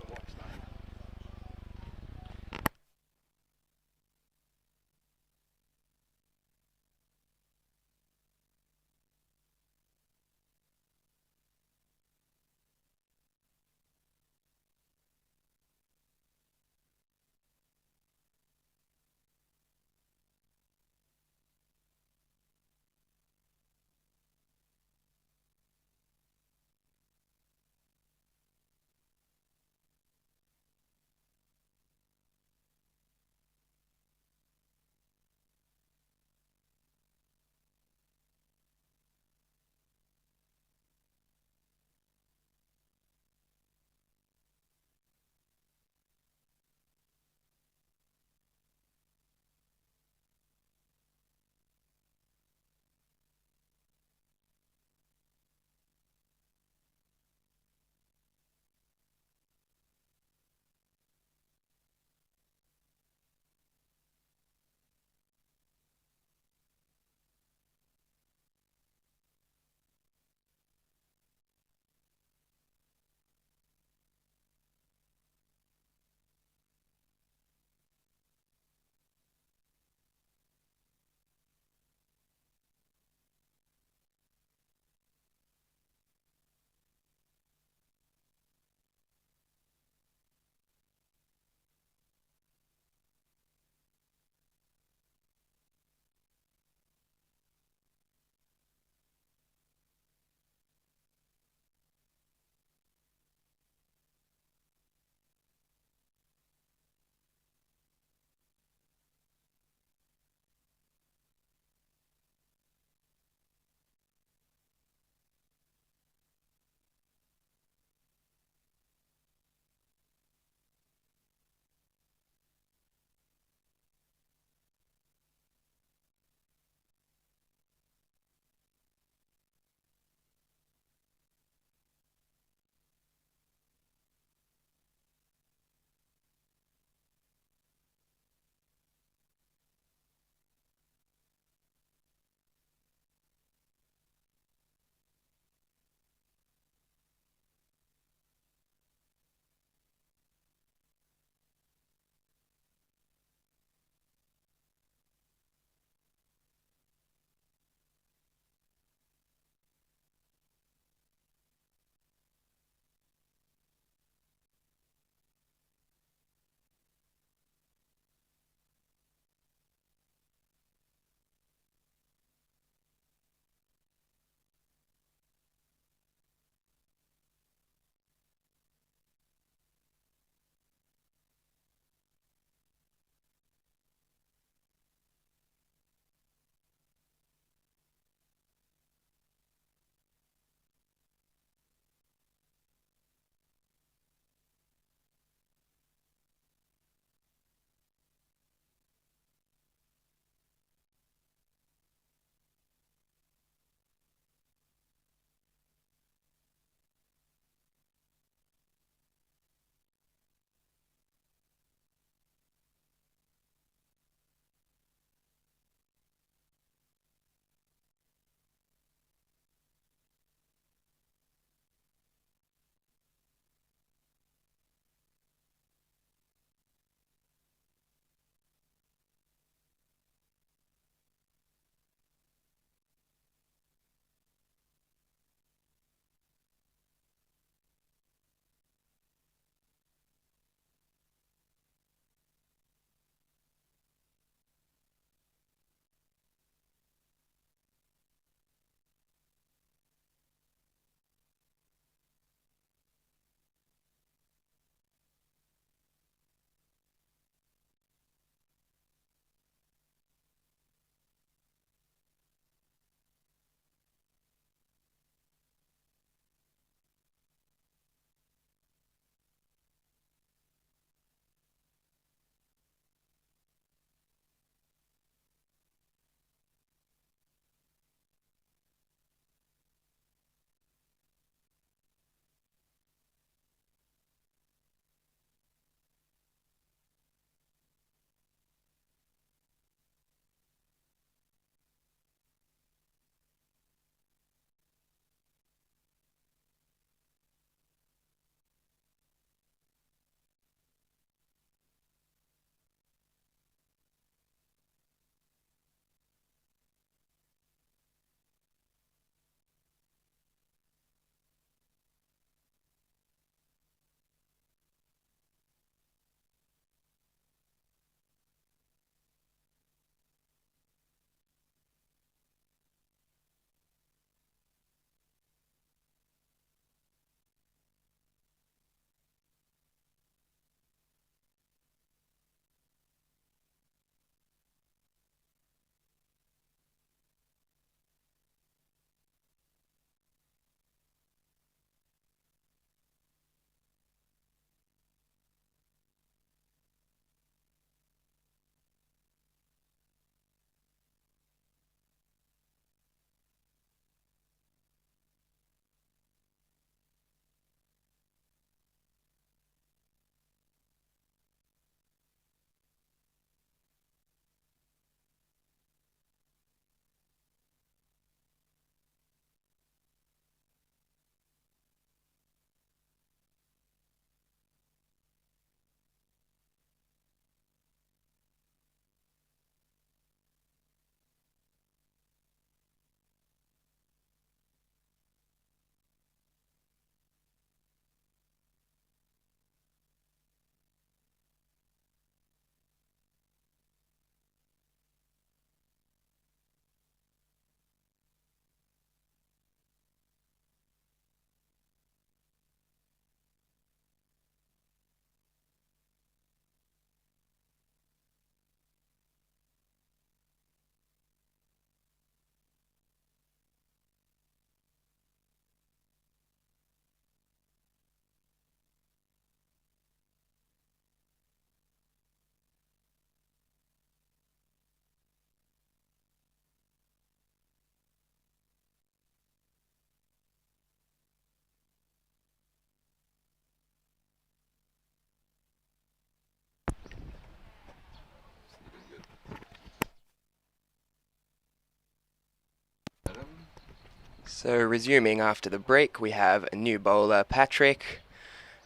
So resuming after the break, we have a new bowler, Patrick,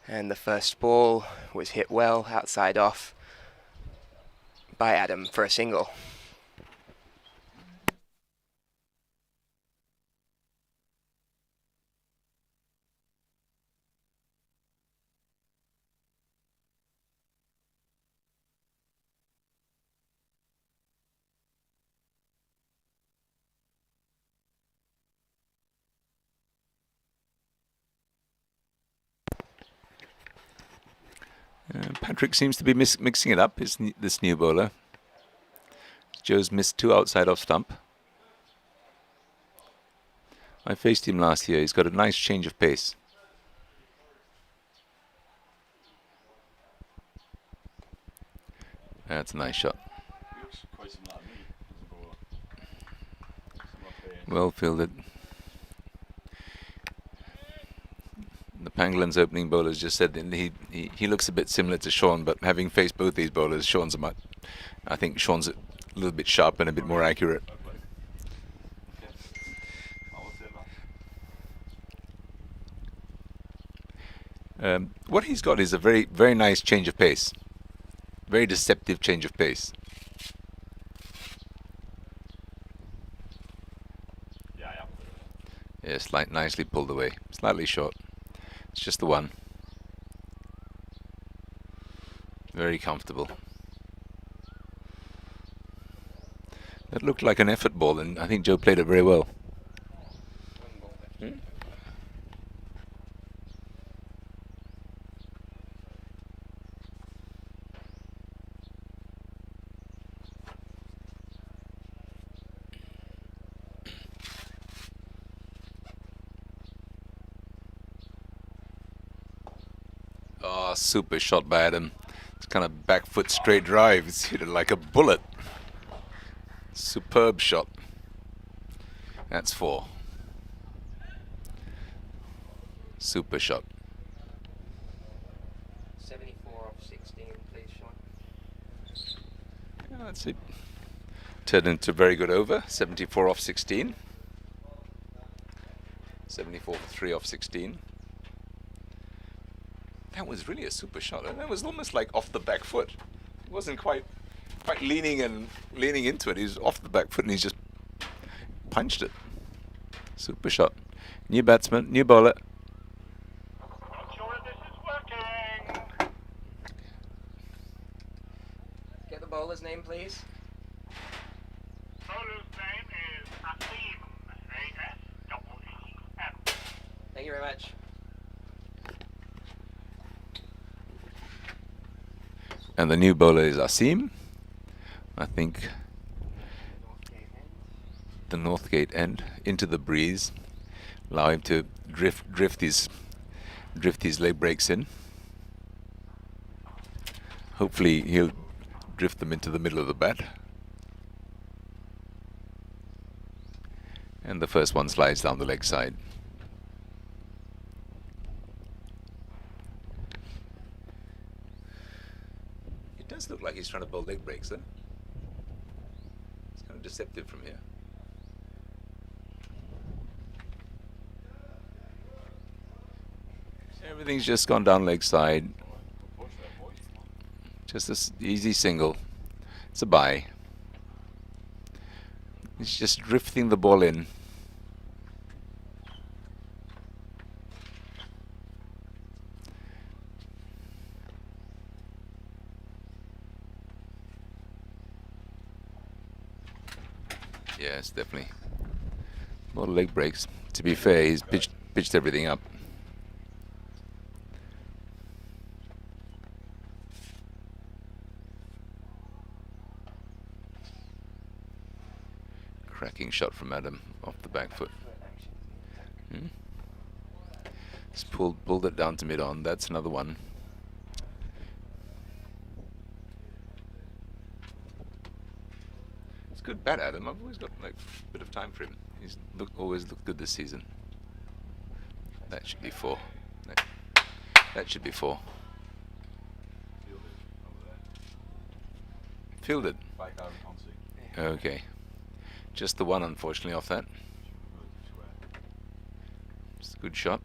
and the first ball was hit well outside off by Adam for a single. Patrick seems to be mixing it up, this new bowler. Joe's missed 2 outside off stump. I faced him last year. He's got a nice change of pace. That's a nice shot. Well fielded. The Pangolin's opening bowlers just said that he looks a bit similar to Sean, but having faced both these bowlers, I think Sean's a little bit sharper and a bit more accurate. What he's got is a very, very nice change of pace. Very deceptive change of pace. Yes, nicely pulled away. Slightly short. It's just the one. Very comfortable. That looked like an effort ball, and I think Joe played it very well. Oh, super shot by Adam. It's kind of back foot straight drive. It's hit it like a bullet. Superb shot. That's 4. Super shot. 74 off 16, please, Sean. Yeah, that's it. Turned into a very good over. 74 off 16. 74 for 3 off 16. That was really a super shot. And that was almost like off the back foot. It wasn't quite leaning into it. He was off the back foot and he's just punched it. Super shot. New batsman, new bowler. Not sure if this is working. Get the bowler's name, please. Bowler's name is Asim. A-S-E-E-M. Thank you very much. And the new bowler is Asim. I think the Northgate end into the breeze. Allow him to drift his leg breaks in. Hopefully he'll drift them into the middle of the bat. And the first one slides down the leg side. It does look like he's trying to bowl leg breaks, though. It's kind of deceptive from here. Everything's just gone down leg side. Just this easy single. It's a bye. He's just drifting the ball in. Yes, definitely. A lot of leg breaks. To be fair, he's pitched everything up. Cracking shot from Adam off the back foot. Just pulled it down to mid-on. That's another one. It's good bat, Adam. I've always got like a bit of time for him. He's always looked good this season. That should be 4. That should be 4. Fielded. Okay. Just the one, unfortunately, off that. Good shot.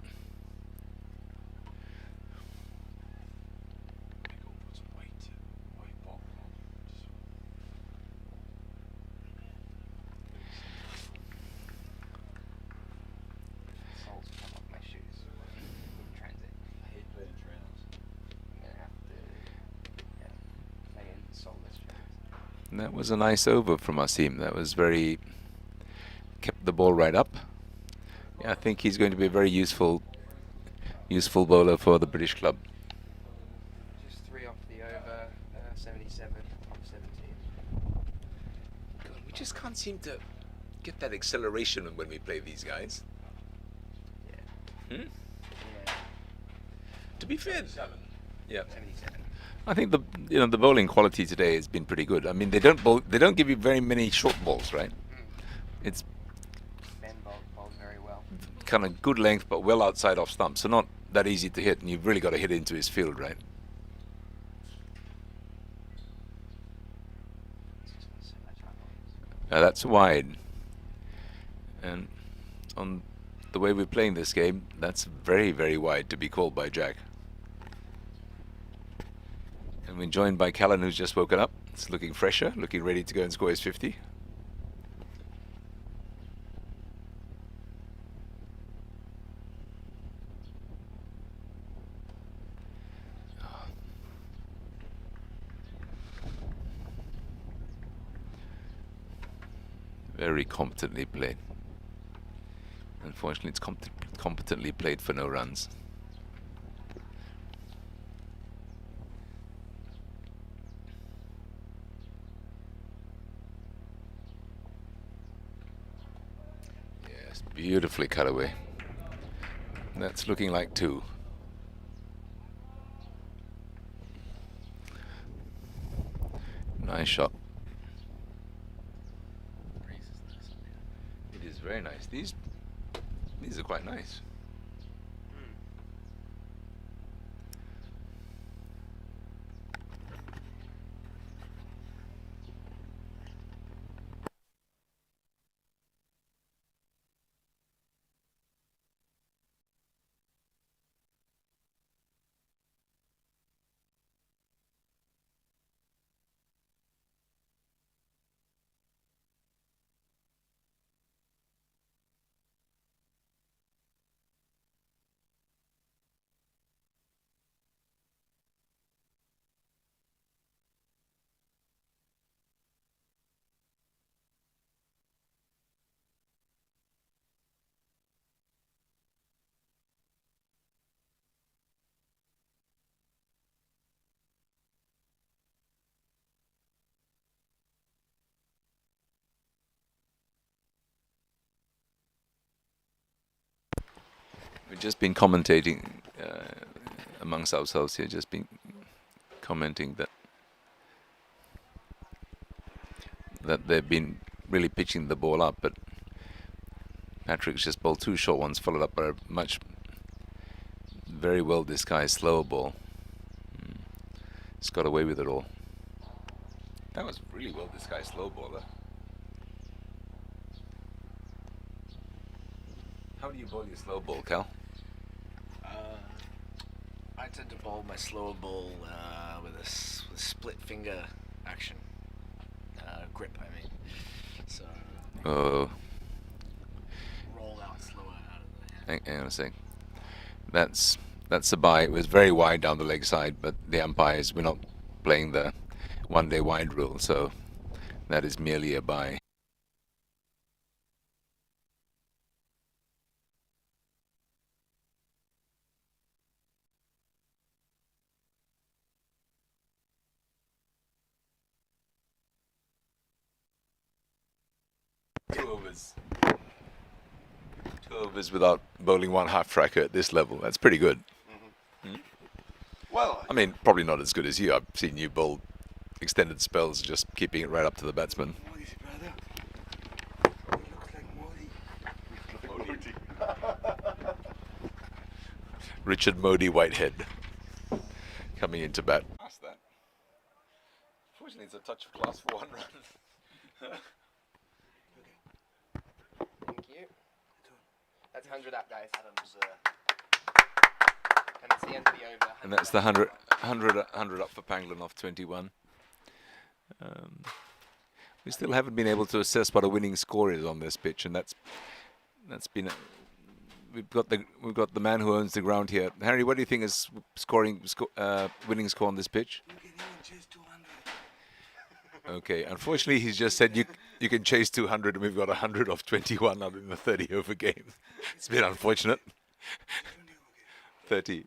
Soles come off my shoes in transit. I hate playing trails. I'm gonna have to play in soleless trails. And that was a nice over from Asim. That was very... kept the ball right up. Yeah, I think he's going to be a very useful bowler for the British club. Just 3 off the over, 77 off 17. God, we just can't seem to get that acceleration when we play these guys. Yeah. Hmm? Yeah. To be fair, yeah, 77. I think the bowling quality today has been pretty good. I mean, they don't give you very many short balls, right? It's Ben bowled very well. kind of good length, but well outside off stump, so not that easy to hit, and you've really got to hit into his field, right? So much hard bowling. That's wide, and on the way we're playing this game, that's very, very wide to be called by Jack. And we're joined by Callan, who's just woken up. It's looking fresher, looking ready to go and score his 50. Very competently played. Unfortunately, it's competently played for no runs. Yes, beautifully cut away. That's looking like 2. Nice shot. It is very nice. These are quite nice. We've just been commentating amongst ourselves here, just been commenting that they've been really pitching the ball up, but Patrick's just bowled 2 short ones, followed up by a very well disguised slower ball. He's got away with it all. That was really well disguised slow ball there. How do you bowl your slow ball, Cal? I tend to bowl my slower ball with a split finger action. Grip, I mean. So Oh, roll out slower out of the hand. hang on a sec. That's a bye. It was very wide down the leg side, but the umpires, we're not playing the 1 day wide rule, so that is merely a bye. Two overs without bowling 1 half tracker at this level. That's pretty good. Well, I mean, probably not as good as you. I've seen you bowl extended spells, just keeping it right up to the batsman. Modi, brother. He looks like Modi. Richard Modi Whitehead coming into bat. Past that. Fortunately, it's a touch of class for 1 run. Thank you. That's 100 up, guys. And it's the end of the over. And that's the 100 up for Pangolin off 21. We still haven't been able to assess what a winning score is on this pitch, and that's been. We've got the man who owns the ground here. Harry, what do you think is winning score on this pitch? You can even chase 200. Okay, unfortunately, he's just said you can chase 200, and we've got 100 off 21 out in the 30 over game. It's a bit unfortunate. 30.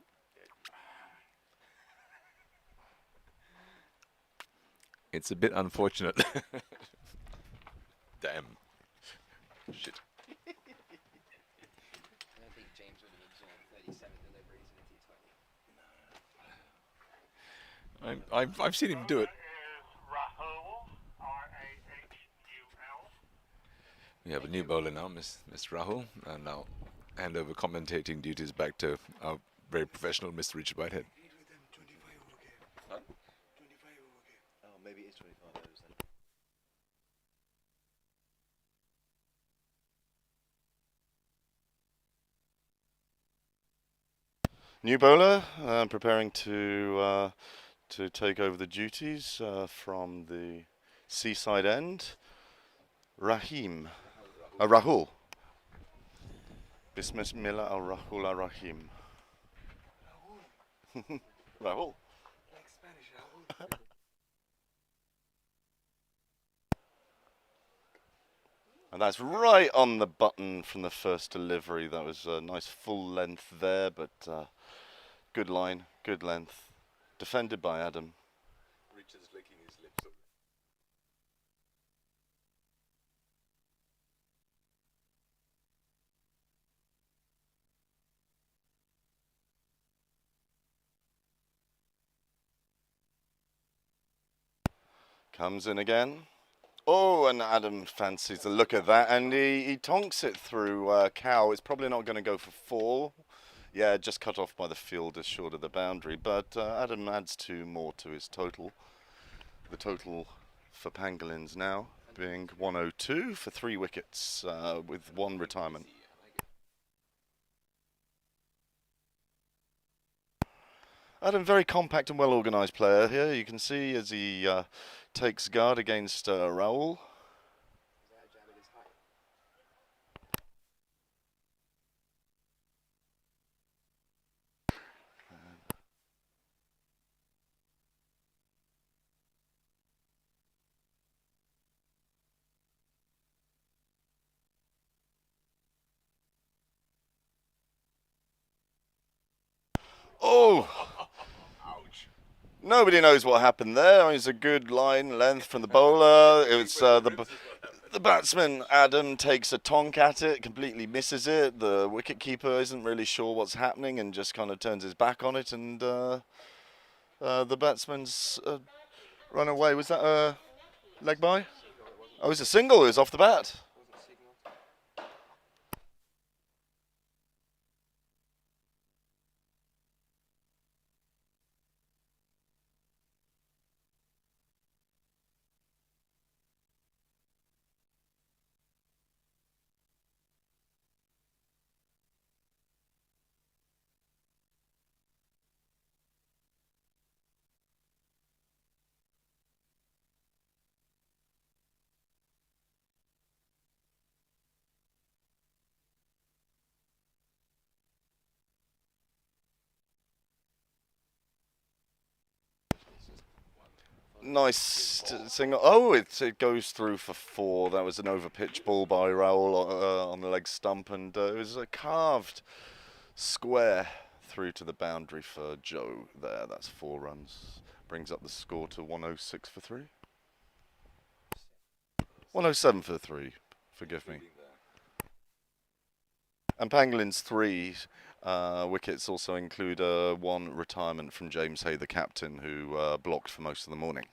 It's a bit unfortunate. Damn. Shit. I don't think James would have absorbed 37 deliveries in T20. I've seen him do it. Is Rahul, R-A-H-U-L. We have a new bowler now, Miss Rahul, and now hand over commentating duties back to our very professional Mr. Richard Whitehead. Lead with them 25 over game. Huh? 25 over game. Oh, maybe it's 25 overs then. New bowler preparing to take over the duties from the seaside end. Rahul. Bismillah al-Rahul ar-Rahim. Rahul. Like Spanish, Rahul. And that's right on the button from the first delivery. That was a nice full length there, but good line, good length. Defended by Adam. Richard's licking his lips. Comes in again. Oh, and Adam fancies the look at that, and he tonks it through Cow. It's probably not going to go for 4. Yeah, just cut off by the fielder short of the boundary, but Adam adds 2 more to his total. The total for Pangolins now being 102 for 3 wickets with 1 retirement. Adam, very compact and well organised player here. You can see as he takes guard against Rahul. Oh! Nobody knows what happened there. I mean, it's a good line length from the bowler. It's the batsman Adam takes a tonk at it, completely misses it. The wicketkeeper isn't really sure what's happening and just kind of turns his back on it, and the batsman's run away. Was that a leg by? Oh, it was a single. It was off the bat. Nice single. Oh, it goes through for 4. That was an over pitch ball by Rahul on the leg stump, and it was a carved square through to the boundary for Joe there. That's 4 runs. Brings up the score to 106 for 3. 107 for 3. Forgive me. And Pangolin's 3 wickets also include 1 retirement from James Hay, the captain, who blocked for most of the morning.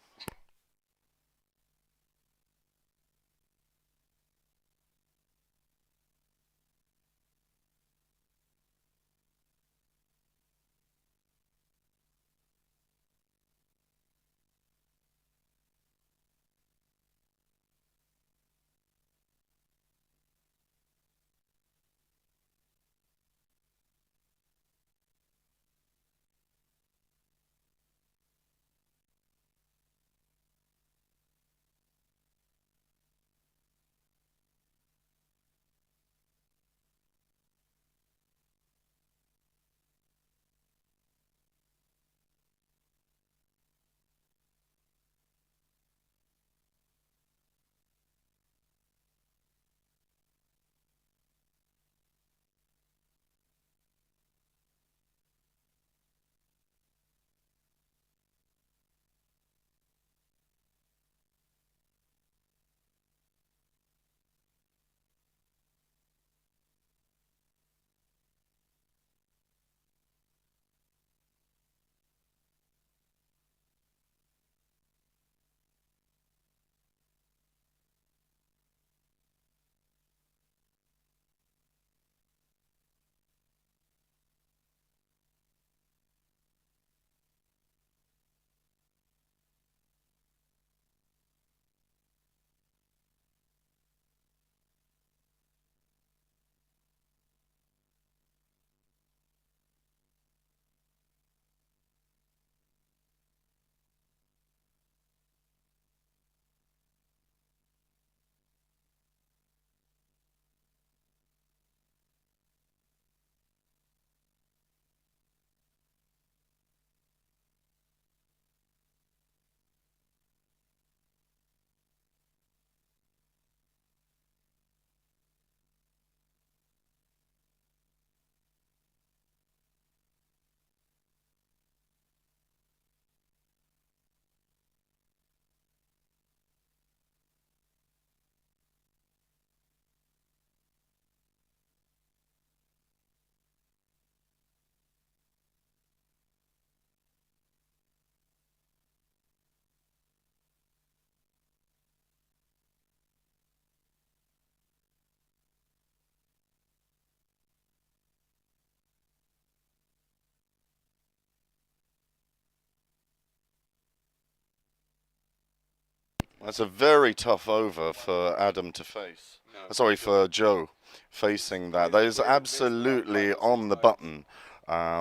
That's a very tough over for Adam to face. Sorry, for Joe facing that. That is absolutely on the button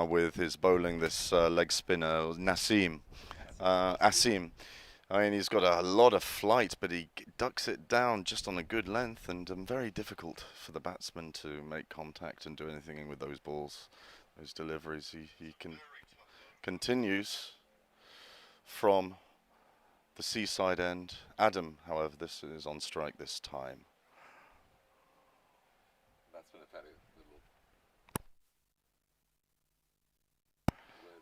with his bowling this leg spinner, Asim. I mean, he's got a lot of flight, but he ducks it down just on a good length, and very difficult for the batsman to make contact and do anything with those balls, those deliveries. He continues from the seaside end. Adam, however, this is on strike this time.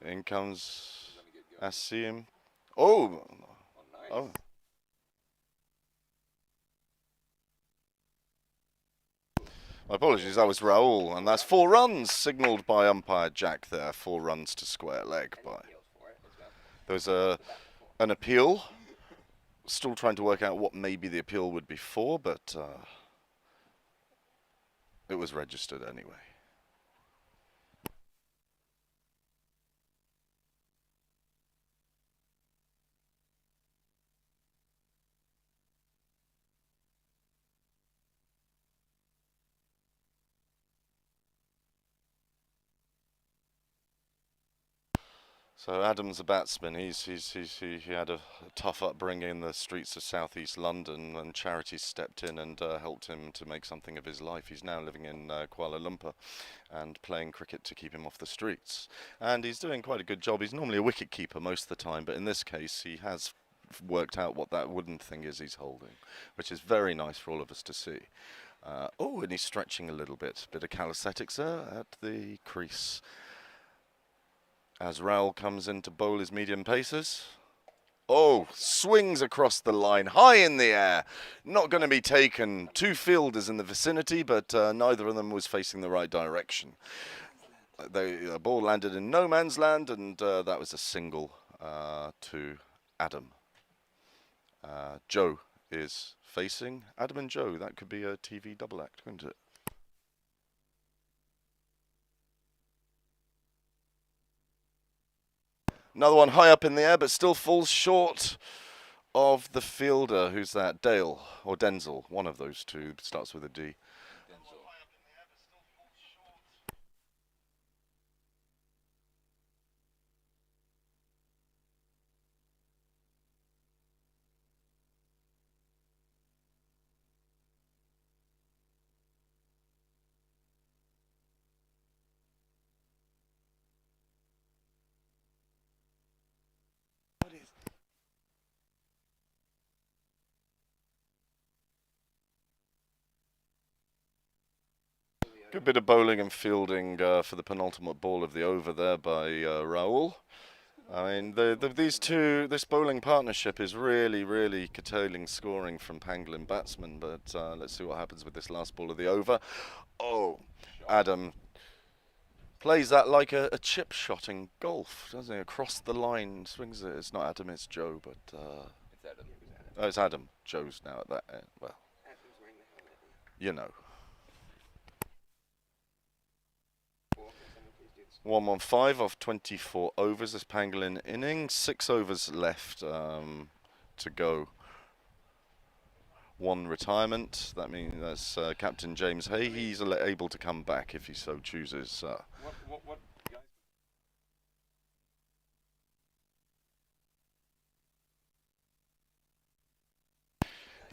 In comes Asim. Oh! Oh. My apologies, that was Raoul, and that's 4 runs signalled by umpire Jack there. 4 runs to square leg. There's an appeal. Still trying to work out what maybe the appeal would be for, but it was registered anyway. So Adam's a batsman. He had a tough upbringing in the streets of southeast London, and charities stepped in and helped him to make something of his life. He's now living in Kuala Lumpur and playing cricket to keep him off the streets. And he's doing quite a good job. He's normally a wicket keeper most of the time, but in this case he has worked out what that wooden thing is he's holding, which is very nice for all of us to see. Oh, and he's stretching a little bit. Bit of calisthenics there at the crease. As Raoul comes in to bowl his medium paces. Oh, swings across the line, high in the air. Not going to be taken. 2 fielders in the vicinity, but neither of them was facing the right direction. The ball landed in no man's land, and that was a single to Adam. Joe is facing Adam and Joe. That could be a TV double act, couldn't it? Another one high up in the air, but still falls short of the fielder. Who's that? Dale or Denzel? One of those two. Starts with a D. Good bit of bowling and fielding for the penultimate ball of the over there by Raoul. I mean, this bowling partnership is really curtailing scoring from Pangolin batsmen, but let's see what happens with this last ball of the over. Oh, Adam plays that like a chip shot in golf, doesn't he? Across the line, swings it. It's not Adam, it's Joe, but... It's Adam. Oh, it's Adam. Joe's now at that end. Well, you know. 115 off 24 overs this Pangolin inning. 6 overs left to go. 1 retirement. That means that's Captain James Hay. He's able to come back if he so chooses. What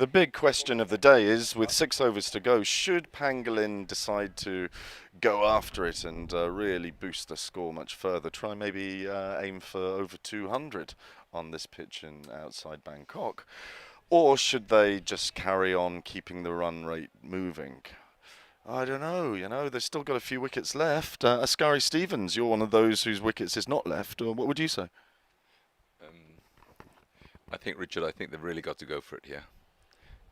The big question of the day is, with 6 overs to go, should Pangolin decide to go after it and really boost the score much further? Try maybe aim for over 200 on this pitch in outside Bangkok? Or should they just carry on keeping the run rate moving? I don't know, you know, they've still got a few wickets left. Askari Stevens, you're one of those whose wickets is not left. What would you say? I think, Richard, I think they've really got to go for it here.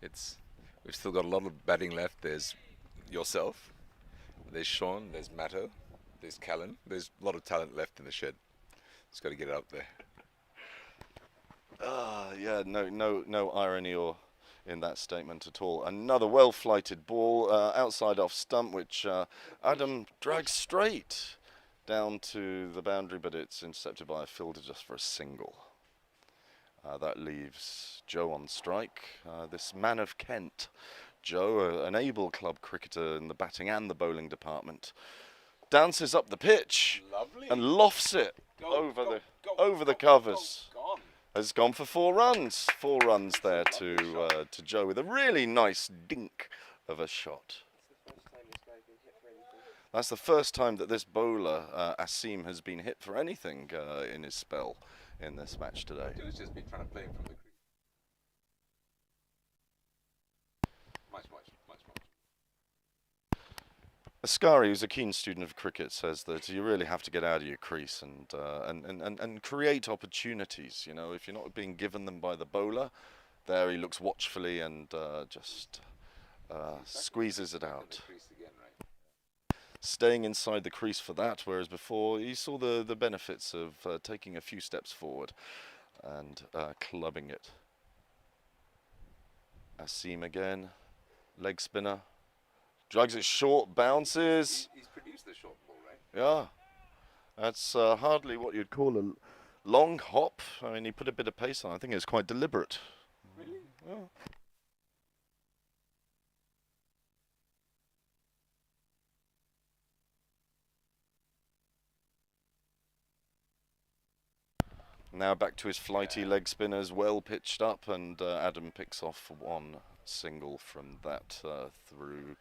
We've still got a lot of batting left. There's yourself, there's Sean, there's Matto, there's Callan. There's a lot of talent left in the shed. Just got to get it out there. Yeah, no irony or in that statement at all. Another well-flighted ball outside off stump, which Adam drags straight down to the boundary, but it's intercepted by a fielder just for a single. That leaves Joe on strike. This man of Kent, Joe, an able club cricketer in the batting and the bowling department, dances up the pitch and lofts it over the covers. Has gone for 4 runs. 4 runs there to Joe with a really nice dink of a shot. That's the first time that this bowler, Asim, has been hit for anything in his spell in this match today. Joe's just been trying to play him from the crease. Much. Ascari, who's a keen student of cricket, says that you really have to get out of your crease and create opportunities. You know, if you're not being given them by the bowler, there he looks watchfully and just squeezes it out. Staying inside the crease for that, whereas before he saw the benefits of taking a few steps forward and clubbing it. Asim again, leg spinner. Drugs it short, bounces. He's produced the short ball, right? Yeah. That's hardly what you'd call a long hop. I mean, he put a bit of pace on. I think it was quite deliberate. Really? Yeah. Now back to his flighty leg spinners, well pitched up, and Adam picks off 1 single from that through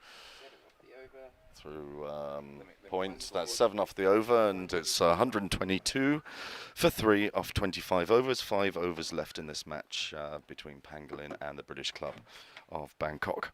point. That's 7 off the over, and it's 122 for 3 off 25 overs. 5 overs left in this match between Pangolin and the British club of Bangkok.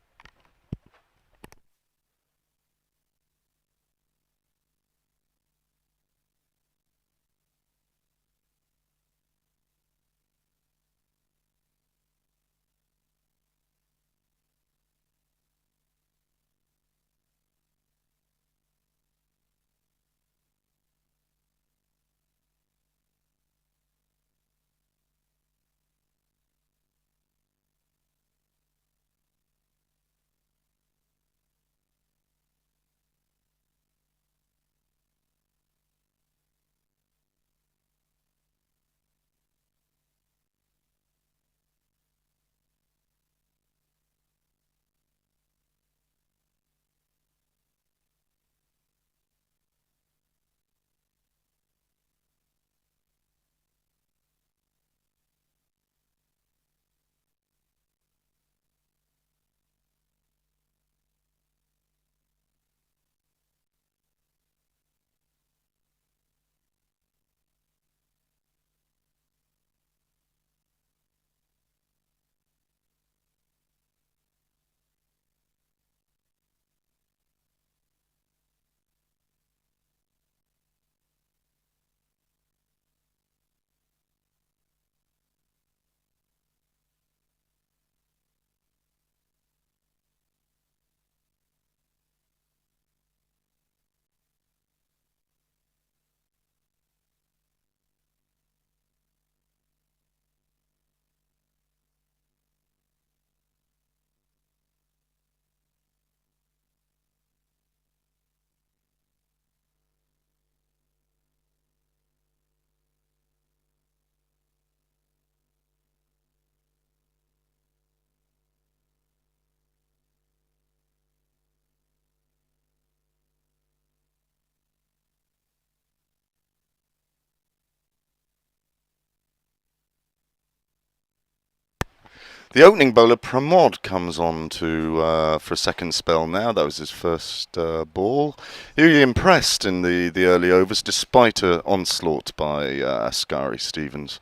The opening bowler, Pramod, comes on for a second spell now. That was his first ball. He really impressed in the early overs, despite an onslaught by Ascari Stevens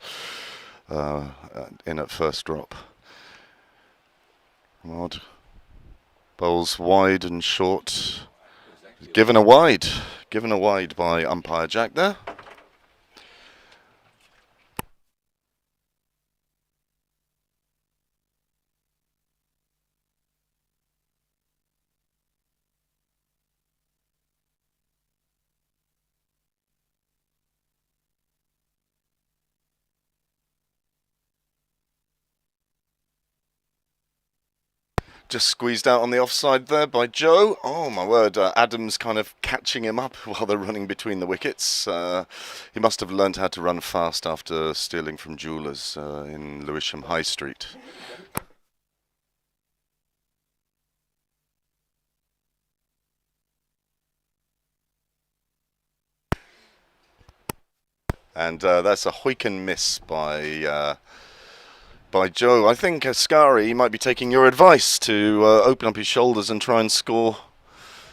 in at first drop. Pramod bowls wide and short. Given a wide by umpire Jack there. Just squeezed out on the offside there by Joe. Oh my word, Adam's kind of catching him up while they're running between the wickets. He must have learned how to run fast after stealing from jewellers in Lewisham High Street. And that's a hoik and miss by Joe. I think Ascari might be taking your advice to open up his shoulders and try and score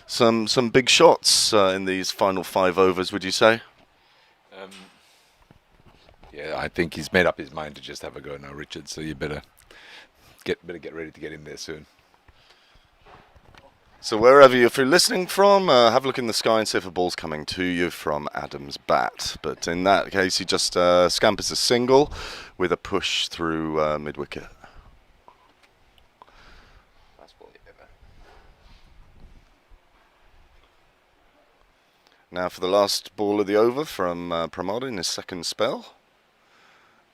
some big shots in these final 5 overs, would you say? Yeah, I think he's made up his mind to just have a go now, Richard, so you better get ready to get in there soon. So wherever you're listening from, have a look in the sky and see if a ball's coming to you from Adam's bat. But in that case, he just scampers a single with a push through mid-wicket. Now for the last ball of the over from Pramod in his second spell.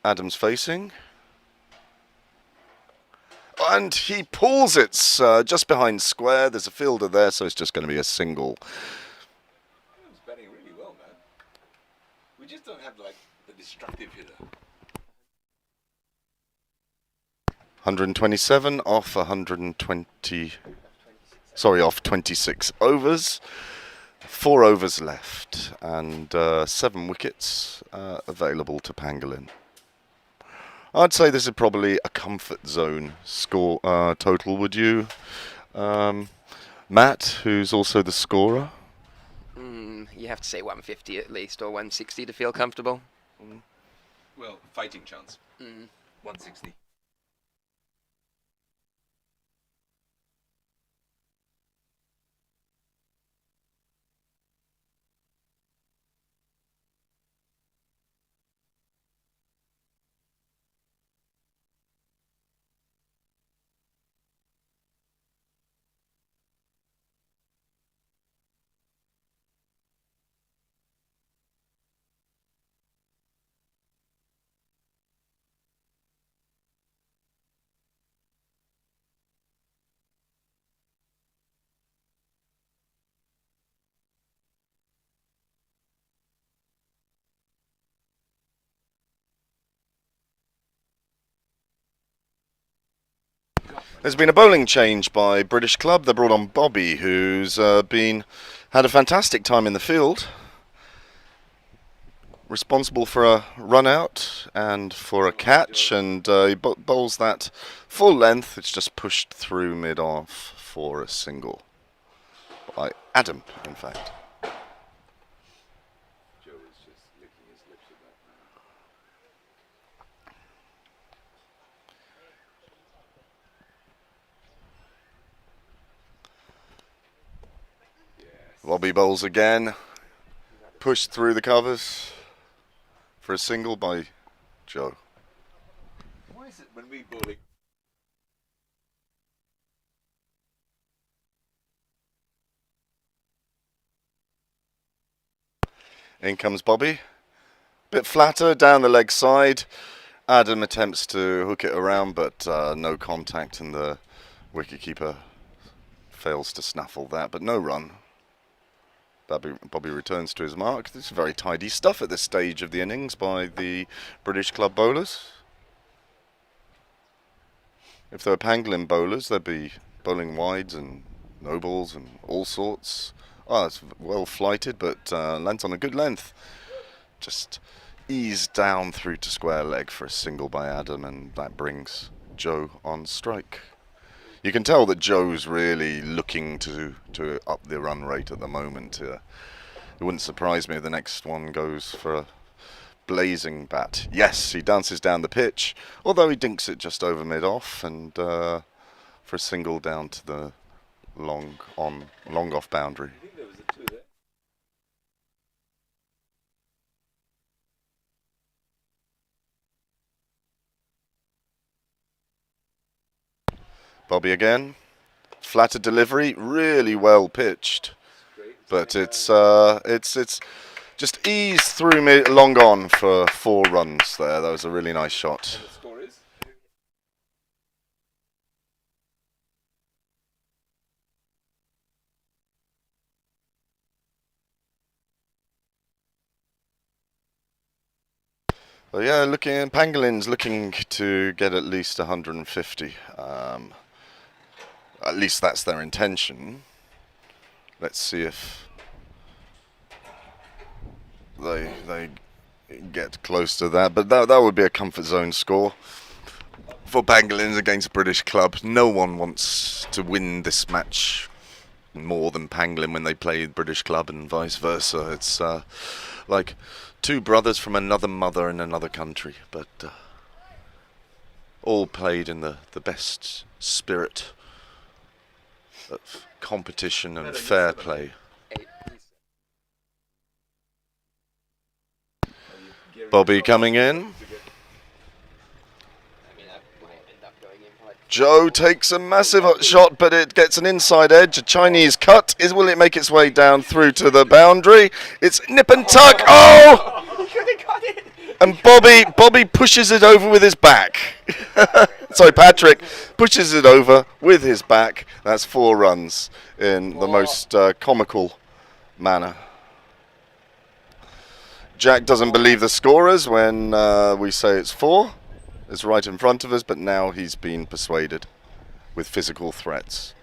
Adam's facing. And he pulls it just behind square. There's a fielder there, so it's just going to be a single. He's batting really well, man. We just don't have like the destructive hitter. 127 off 120. Sorry, off 26 overs. 4 overs left, and 7 wickets available to Pangolin. I'd say this is probably a comfort zone score total, would you? Matt, who's also the scorer? You have to say 150 at least, or 160 to feel comfortable. Well, fighting chance. 160. There's been a bowling change by British Club. They brought on Bobby, who's had a fantastic time in the field. Responsible for a run out and for a catch, and he bowls that full length. It's just pushed through mid-off for a single by Adam, in fact. Joe is just licking his lips at that now. Bobby bowls again. Pushed through the covers for a single by Joe. Why is it when we bowling? In comes Bobby. Bit flatter down the leg side. Adam attempts to hook it around, but no contact, and the wicketkeeper fails to snaffle that, but no run. Bobby returns to his mark. This is very tidy stuff at this stage of the innings by the British Club bowlers. If they were Pangolin bowlers, they'd be bowling wides and no balls and all sorts. Oh, it's well flighted, but lands on a good length. Just eased down through to square leg for a single by Adam, and that brings Joe on strike. You can tell that Joe's really looking to up the run rate at the moment. It wouldn't surprise me if the next one goes for a blazing bat. Yes, he dances down the pitch, although he dinks it just over mid-off, and for a single down to the long off boundary. I think there was a 2 there. Bobby again, flatter delivery, really well pitched, but it's just eased through long on for 4 runs there. That was a really nice shot. And the score is? But yeah, Pangolin's looking to get at least 150. At least that's their intention. Let's see if they get close to that. But that would be a comfort zone score for Pangolins against a British club. No one wants to win this match more than Pangolin when they play the British club, and vice versa. It's like two brothers from another mother in another country, but all played in the best spirit of competition and fair play. Bobby coming in. Joe takes a massive shot, but it gets an inside edge. A Chinese cut. Will it make its way down through to the boundary? It's nip and tuck. Oh! And Bobby pushes it over with his back. Sorry, Patrick pushes it over with his back. That's 4 runs in the most comical manner. Jack doesn't believe the scorers when we say it's 4. It's right in front of us, but now he's been persuaded with physical threats.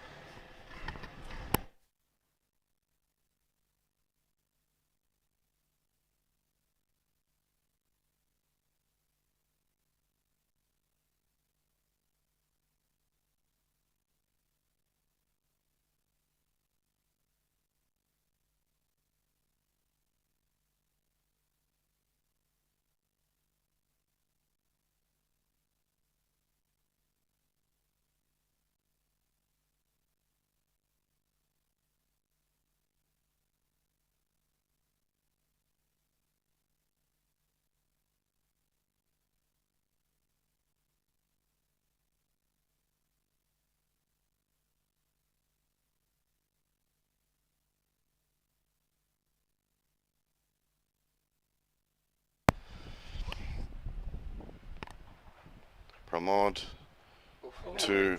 Pramod to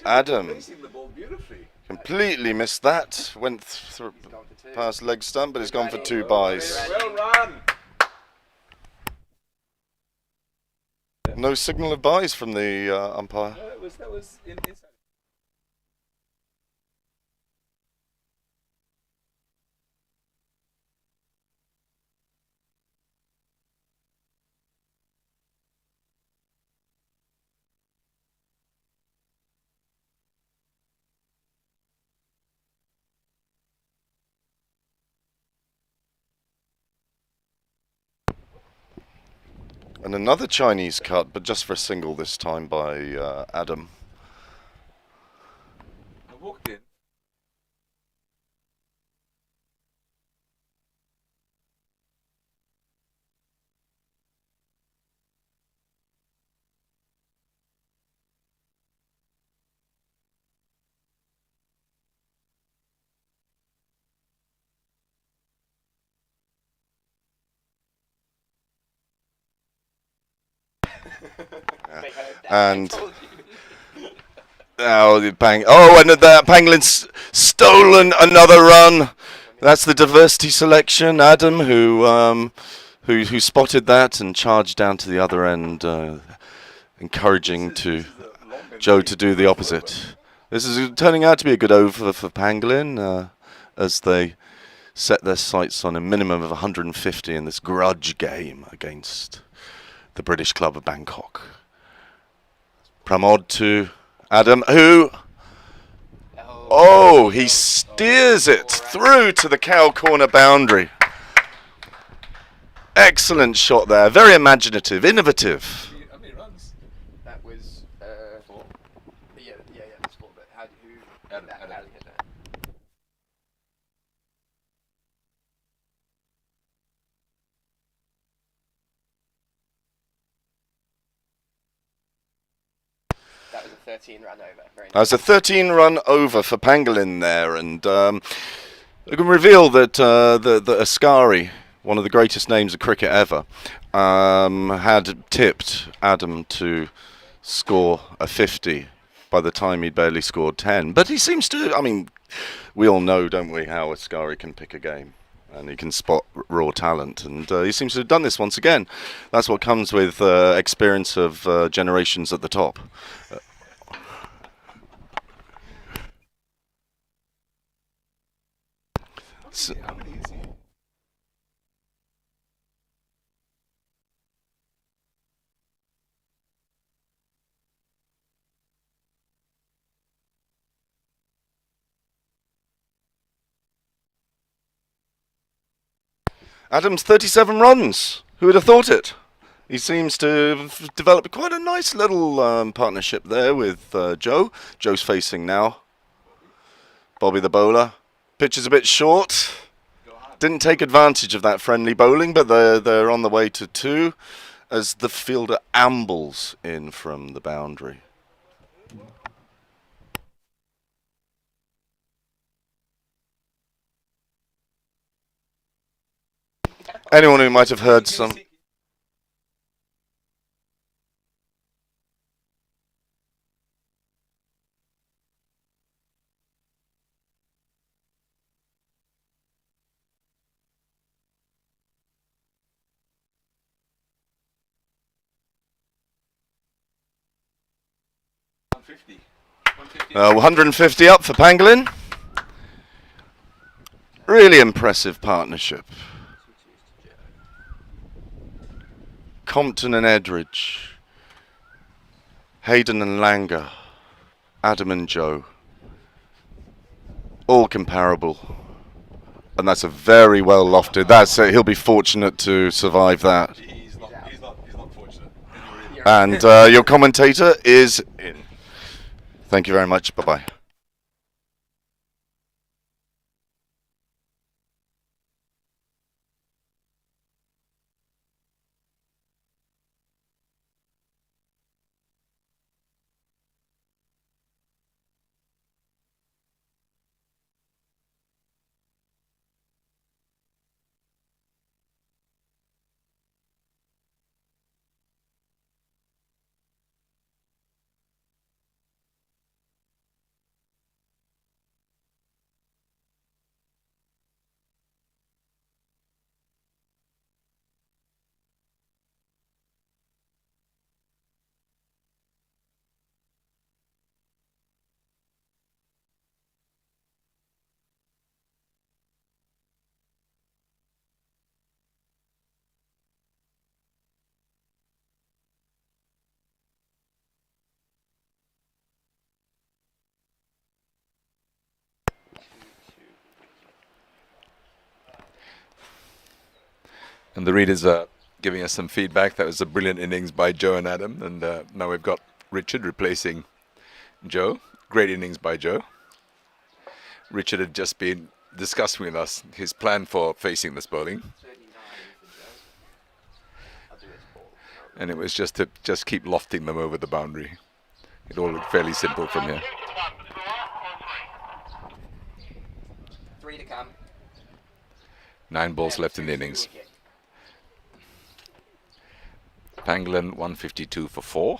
Adam. Completely missed that. Went through past leg stump, but it's gone for 2 byes. Well run. No signal of byes from the umpire. That was inside. And another Chinese cut, but just for a single this time by Adam. I walked in. And oh, and that Pangolin's stolen another run. That's the diversity selection. Adam, who spotted that and charged down to the other end, encouraging Joe to do the opposite. This is turning out to be a good over for Pangolin as they set their sights on a minimum of 150 in this grudge game against the British club of Bangkok. Pramod to Adam, who... Oh, he steers it through to the cow corner boundary. Excellent shot there. Very imaginative, innovative. How many runs? That was 4. Yeah, that's 4. But how did Adam hit that? That was a 13-run over. Very nice. That's a 13-run over for Pangolin there, and I can reveal that the Askari, one of the greatest names of cricket ever, had tipped Adam to score a 50 by the time he'd barely scored 10. But he seems to, I mean, we all know, don't we, how Askari can pick a game. and he can spot raw talent, and he seems to have done this once again. That's what comes with experience of generations at the top. So, Adam's 37 runs. Who would have thought it? He seems to have developed quite a nice little partnership there with Joe. Joe's facing now. Bobby the bowler. Pitch is a bit short. Didn't take advantage of that friendly bowling, but they're on the way to 2 as the fielder ambles in from the boundary. Anyone who might have heard some... $150. 150 up for Pangolin. Really impressive partnership. Compton and Edridge. Hayden and Langer. Adam and Joe. All comparable. And that's a very well lofted. He'll be fortunate to survive that. He's not fortunate. And your commentator is in. Thank you very much. Bye-bye. And the readers are giving us some feedback. That was a brilliant innings by Joe and Adam. And now we've got Richard replacing Joe. Great innings by Joe. Richard had just been discussing with us his plan for facing this bowling. And it was just to keep lofting them over the boundary. It all looked fairly simple from here. 3 to come. 9 balls left in the innings. Pangolin 152 for 4.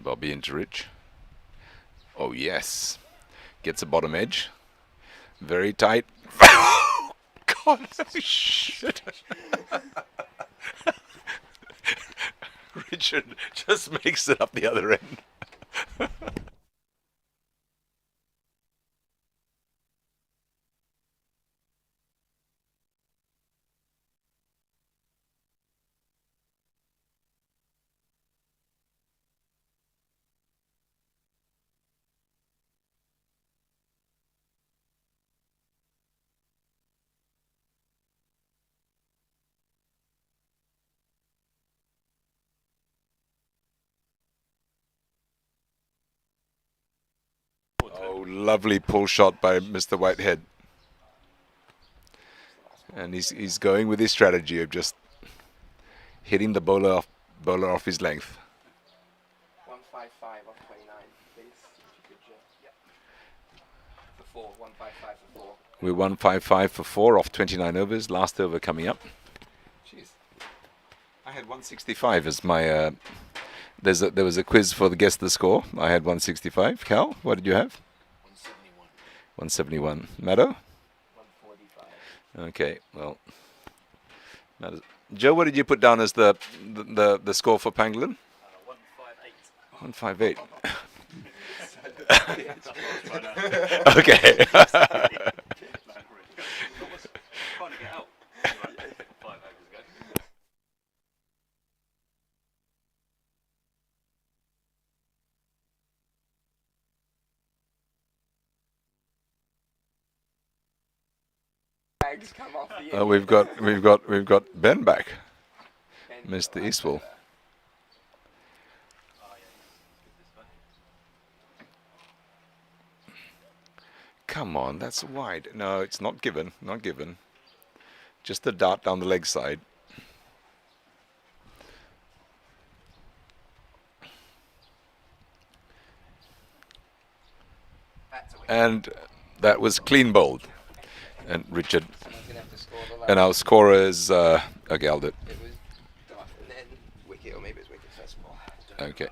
Bobby into Rich. Oh yes. Gets a bottom edge. Very tight. God, shit. Richard just makes it up the other end. Oh, lovely pull shot by Mr. Whitehead. And he's going with his strategy of just hitting the bowler off his length. 155 off 29, please. If you could, yep. For 4, 155 for 4. We're 155 for 4 off 29 overs. Last over coming up. Jeez. I had 165 as my... there was a quiz for the guess the score. I had 165. Cal, what did you have? 171. 171. Maddo? 145. Okay, well... Joe, what did you put down as the score for Pangolin? 158. 158. Okay. Bags come off the We've got Ben back, Mr. Eastwell. Come on, that's wide. No, it's not given. Not given. Just a dart down the leg side. And that was clean bowled. And Richard. And our scorer is okay, I'll do it. It was dart and then wicket, or maybe it was wicket first ball. Okay.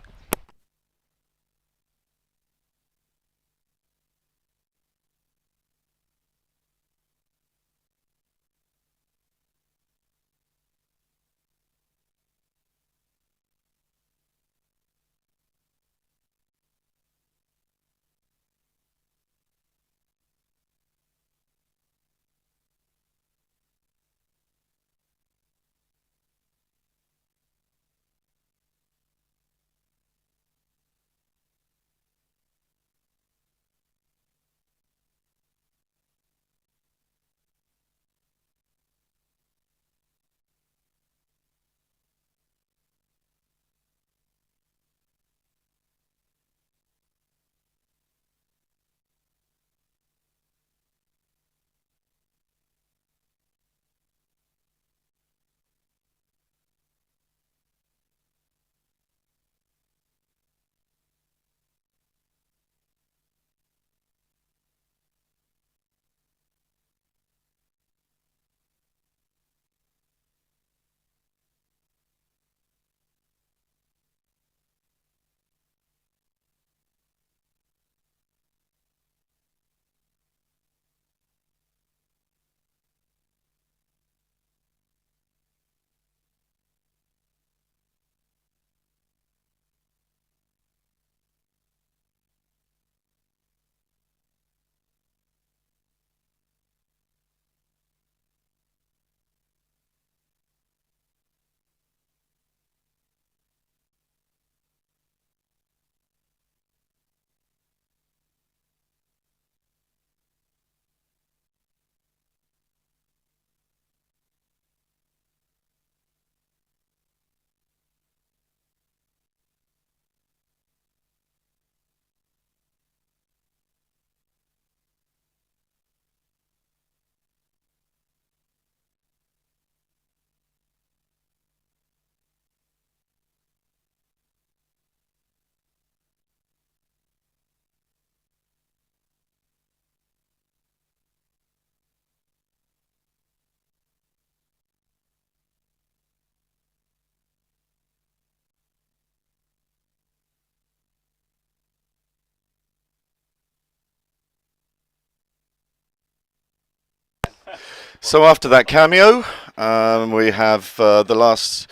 So after that cameo, we have the last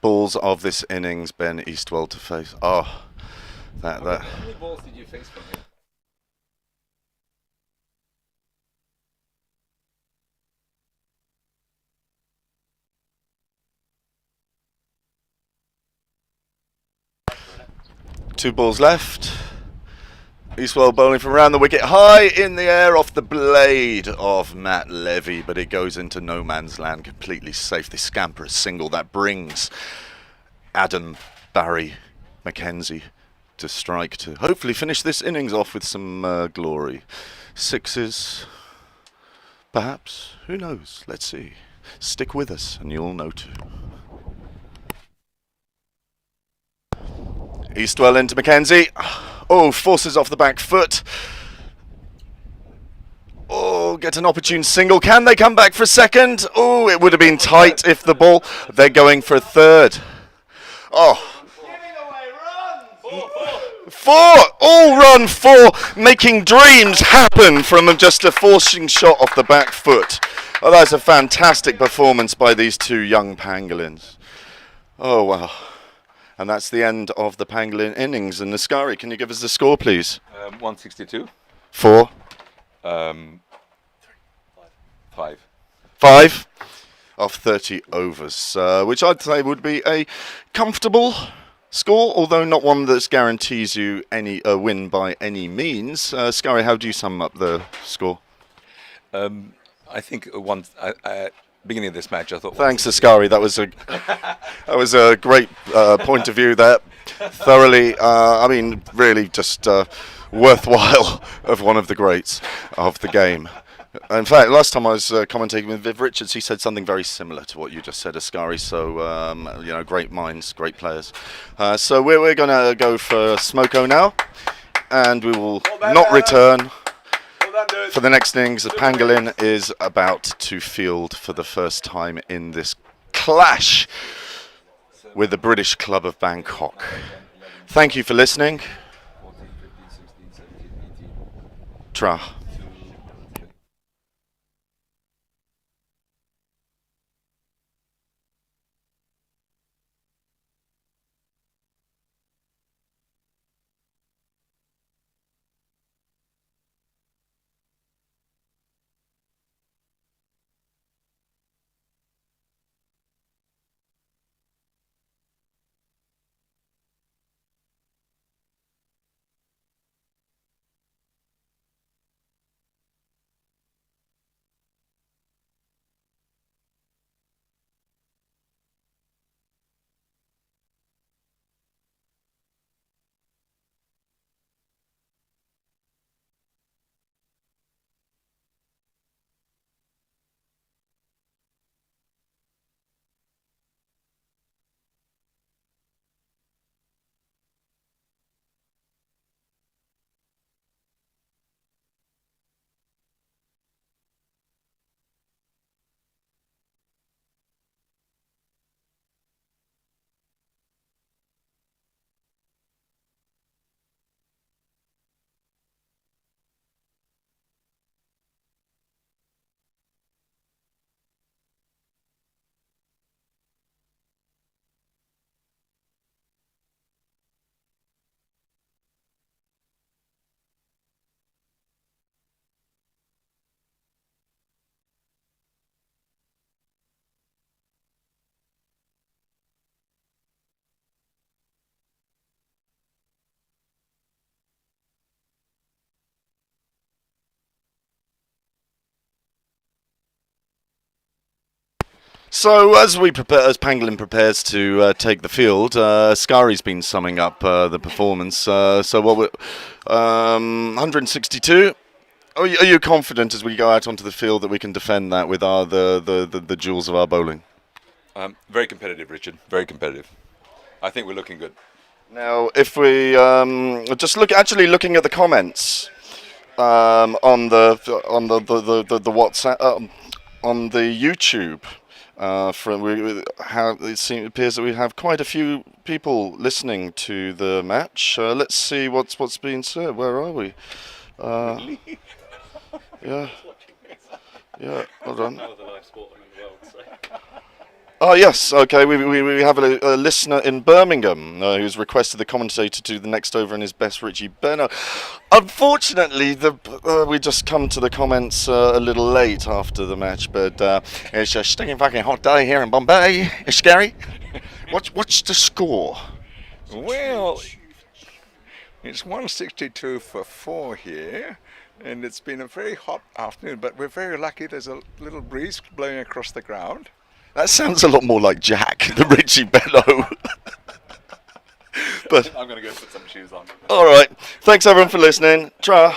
balls of this innings, Ben Eastwell to face. Oh, that. How many balls did you face from him? Two balls left. Eastwell bowling from around the wicket, high in the air off the blade of Matt Levy, but it goes into no man's land, completely safe. They scamper a single that brings Adam, Barry, Mackenzie to strike to hopefully finish this innings off with some glory. Sixes, perhaps. Who knows? Let's see. Stick with us, and you'll know too. Eastwell into Mackenzie. Oh, forces off the back foot. Oh, get an opportune single. Can they come back for a second? Oh, it would have been tight if the ball. They're going for a third. Oh. Four! All run four, making dreams happen from just a forcing shot off the back foot. Oh, that's a fantastic performance by these two young pangolins. Oh, wow. And that's the end of the pangolin innings. And Naskari, can you give us the score, please? 162. 4. 5. 5 of 30 overs, which I'd say would be a comfortable score, although not one that guarantees you any win by any means. Scary, how do you sum up the score? I think beginning of this match, I thought. Thanks, Ascari. That was a great point of view there. Thoroughly, really just worthwhile of one of the greats of the game. In fact, last time I was commentating with Viv Richards, he said something very similar to what you just said, Ascari. So, great minds, great players. So we're going to go for Smoko now, and we will not return for the next innings. The Pangolin is about to field for the first time in this clash with the British Club of Bangkok. Thank you for listening. Tra. So as Pangolin prepares to take the field, Scari's been summing up the performance. So what we're 162. Are you confident as we go out onto the field that we can defend that with the jewels of our bowling? Very competitive, Richard. Very competitive. I think we're looking good. Now, if we just looking at the comments on the WhatsApp on the YouTube. It appears that we have quite a few people listening to the match. Let's see what's being said. Where are we? Yeah. Hold on. Oh yes, okay. We have a listener in Birmingham who's requested the commentator to do the next over in his best, Richie Benno. Unfortunately, we just come to the comments a little late after the match, but it's a stinking fucking hot day here in Bombay. It's scary. What's the score? Well, it's 162 for 4 here, and it's been a very hot afternoon, but we're very lucky. There's a little breeze blowing across the ground. That sounds a lot more like Jack, the Richie Benno. But I'm going to go put some shoes on. all right. Thanks everyone for listening. Tra.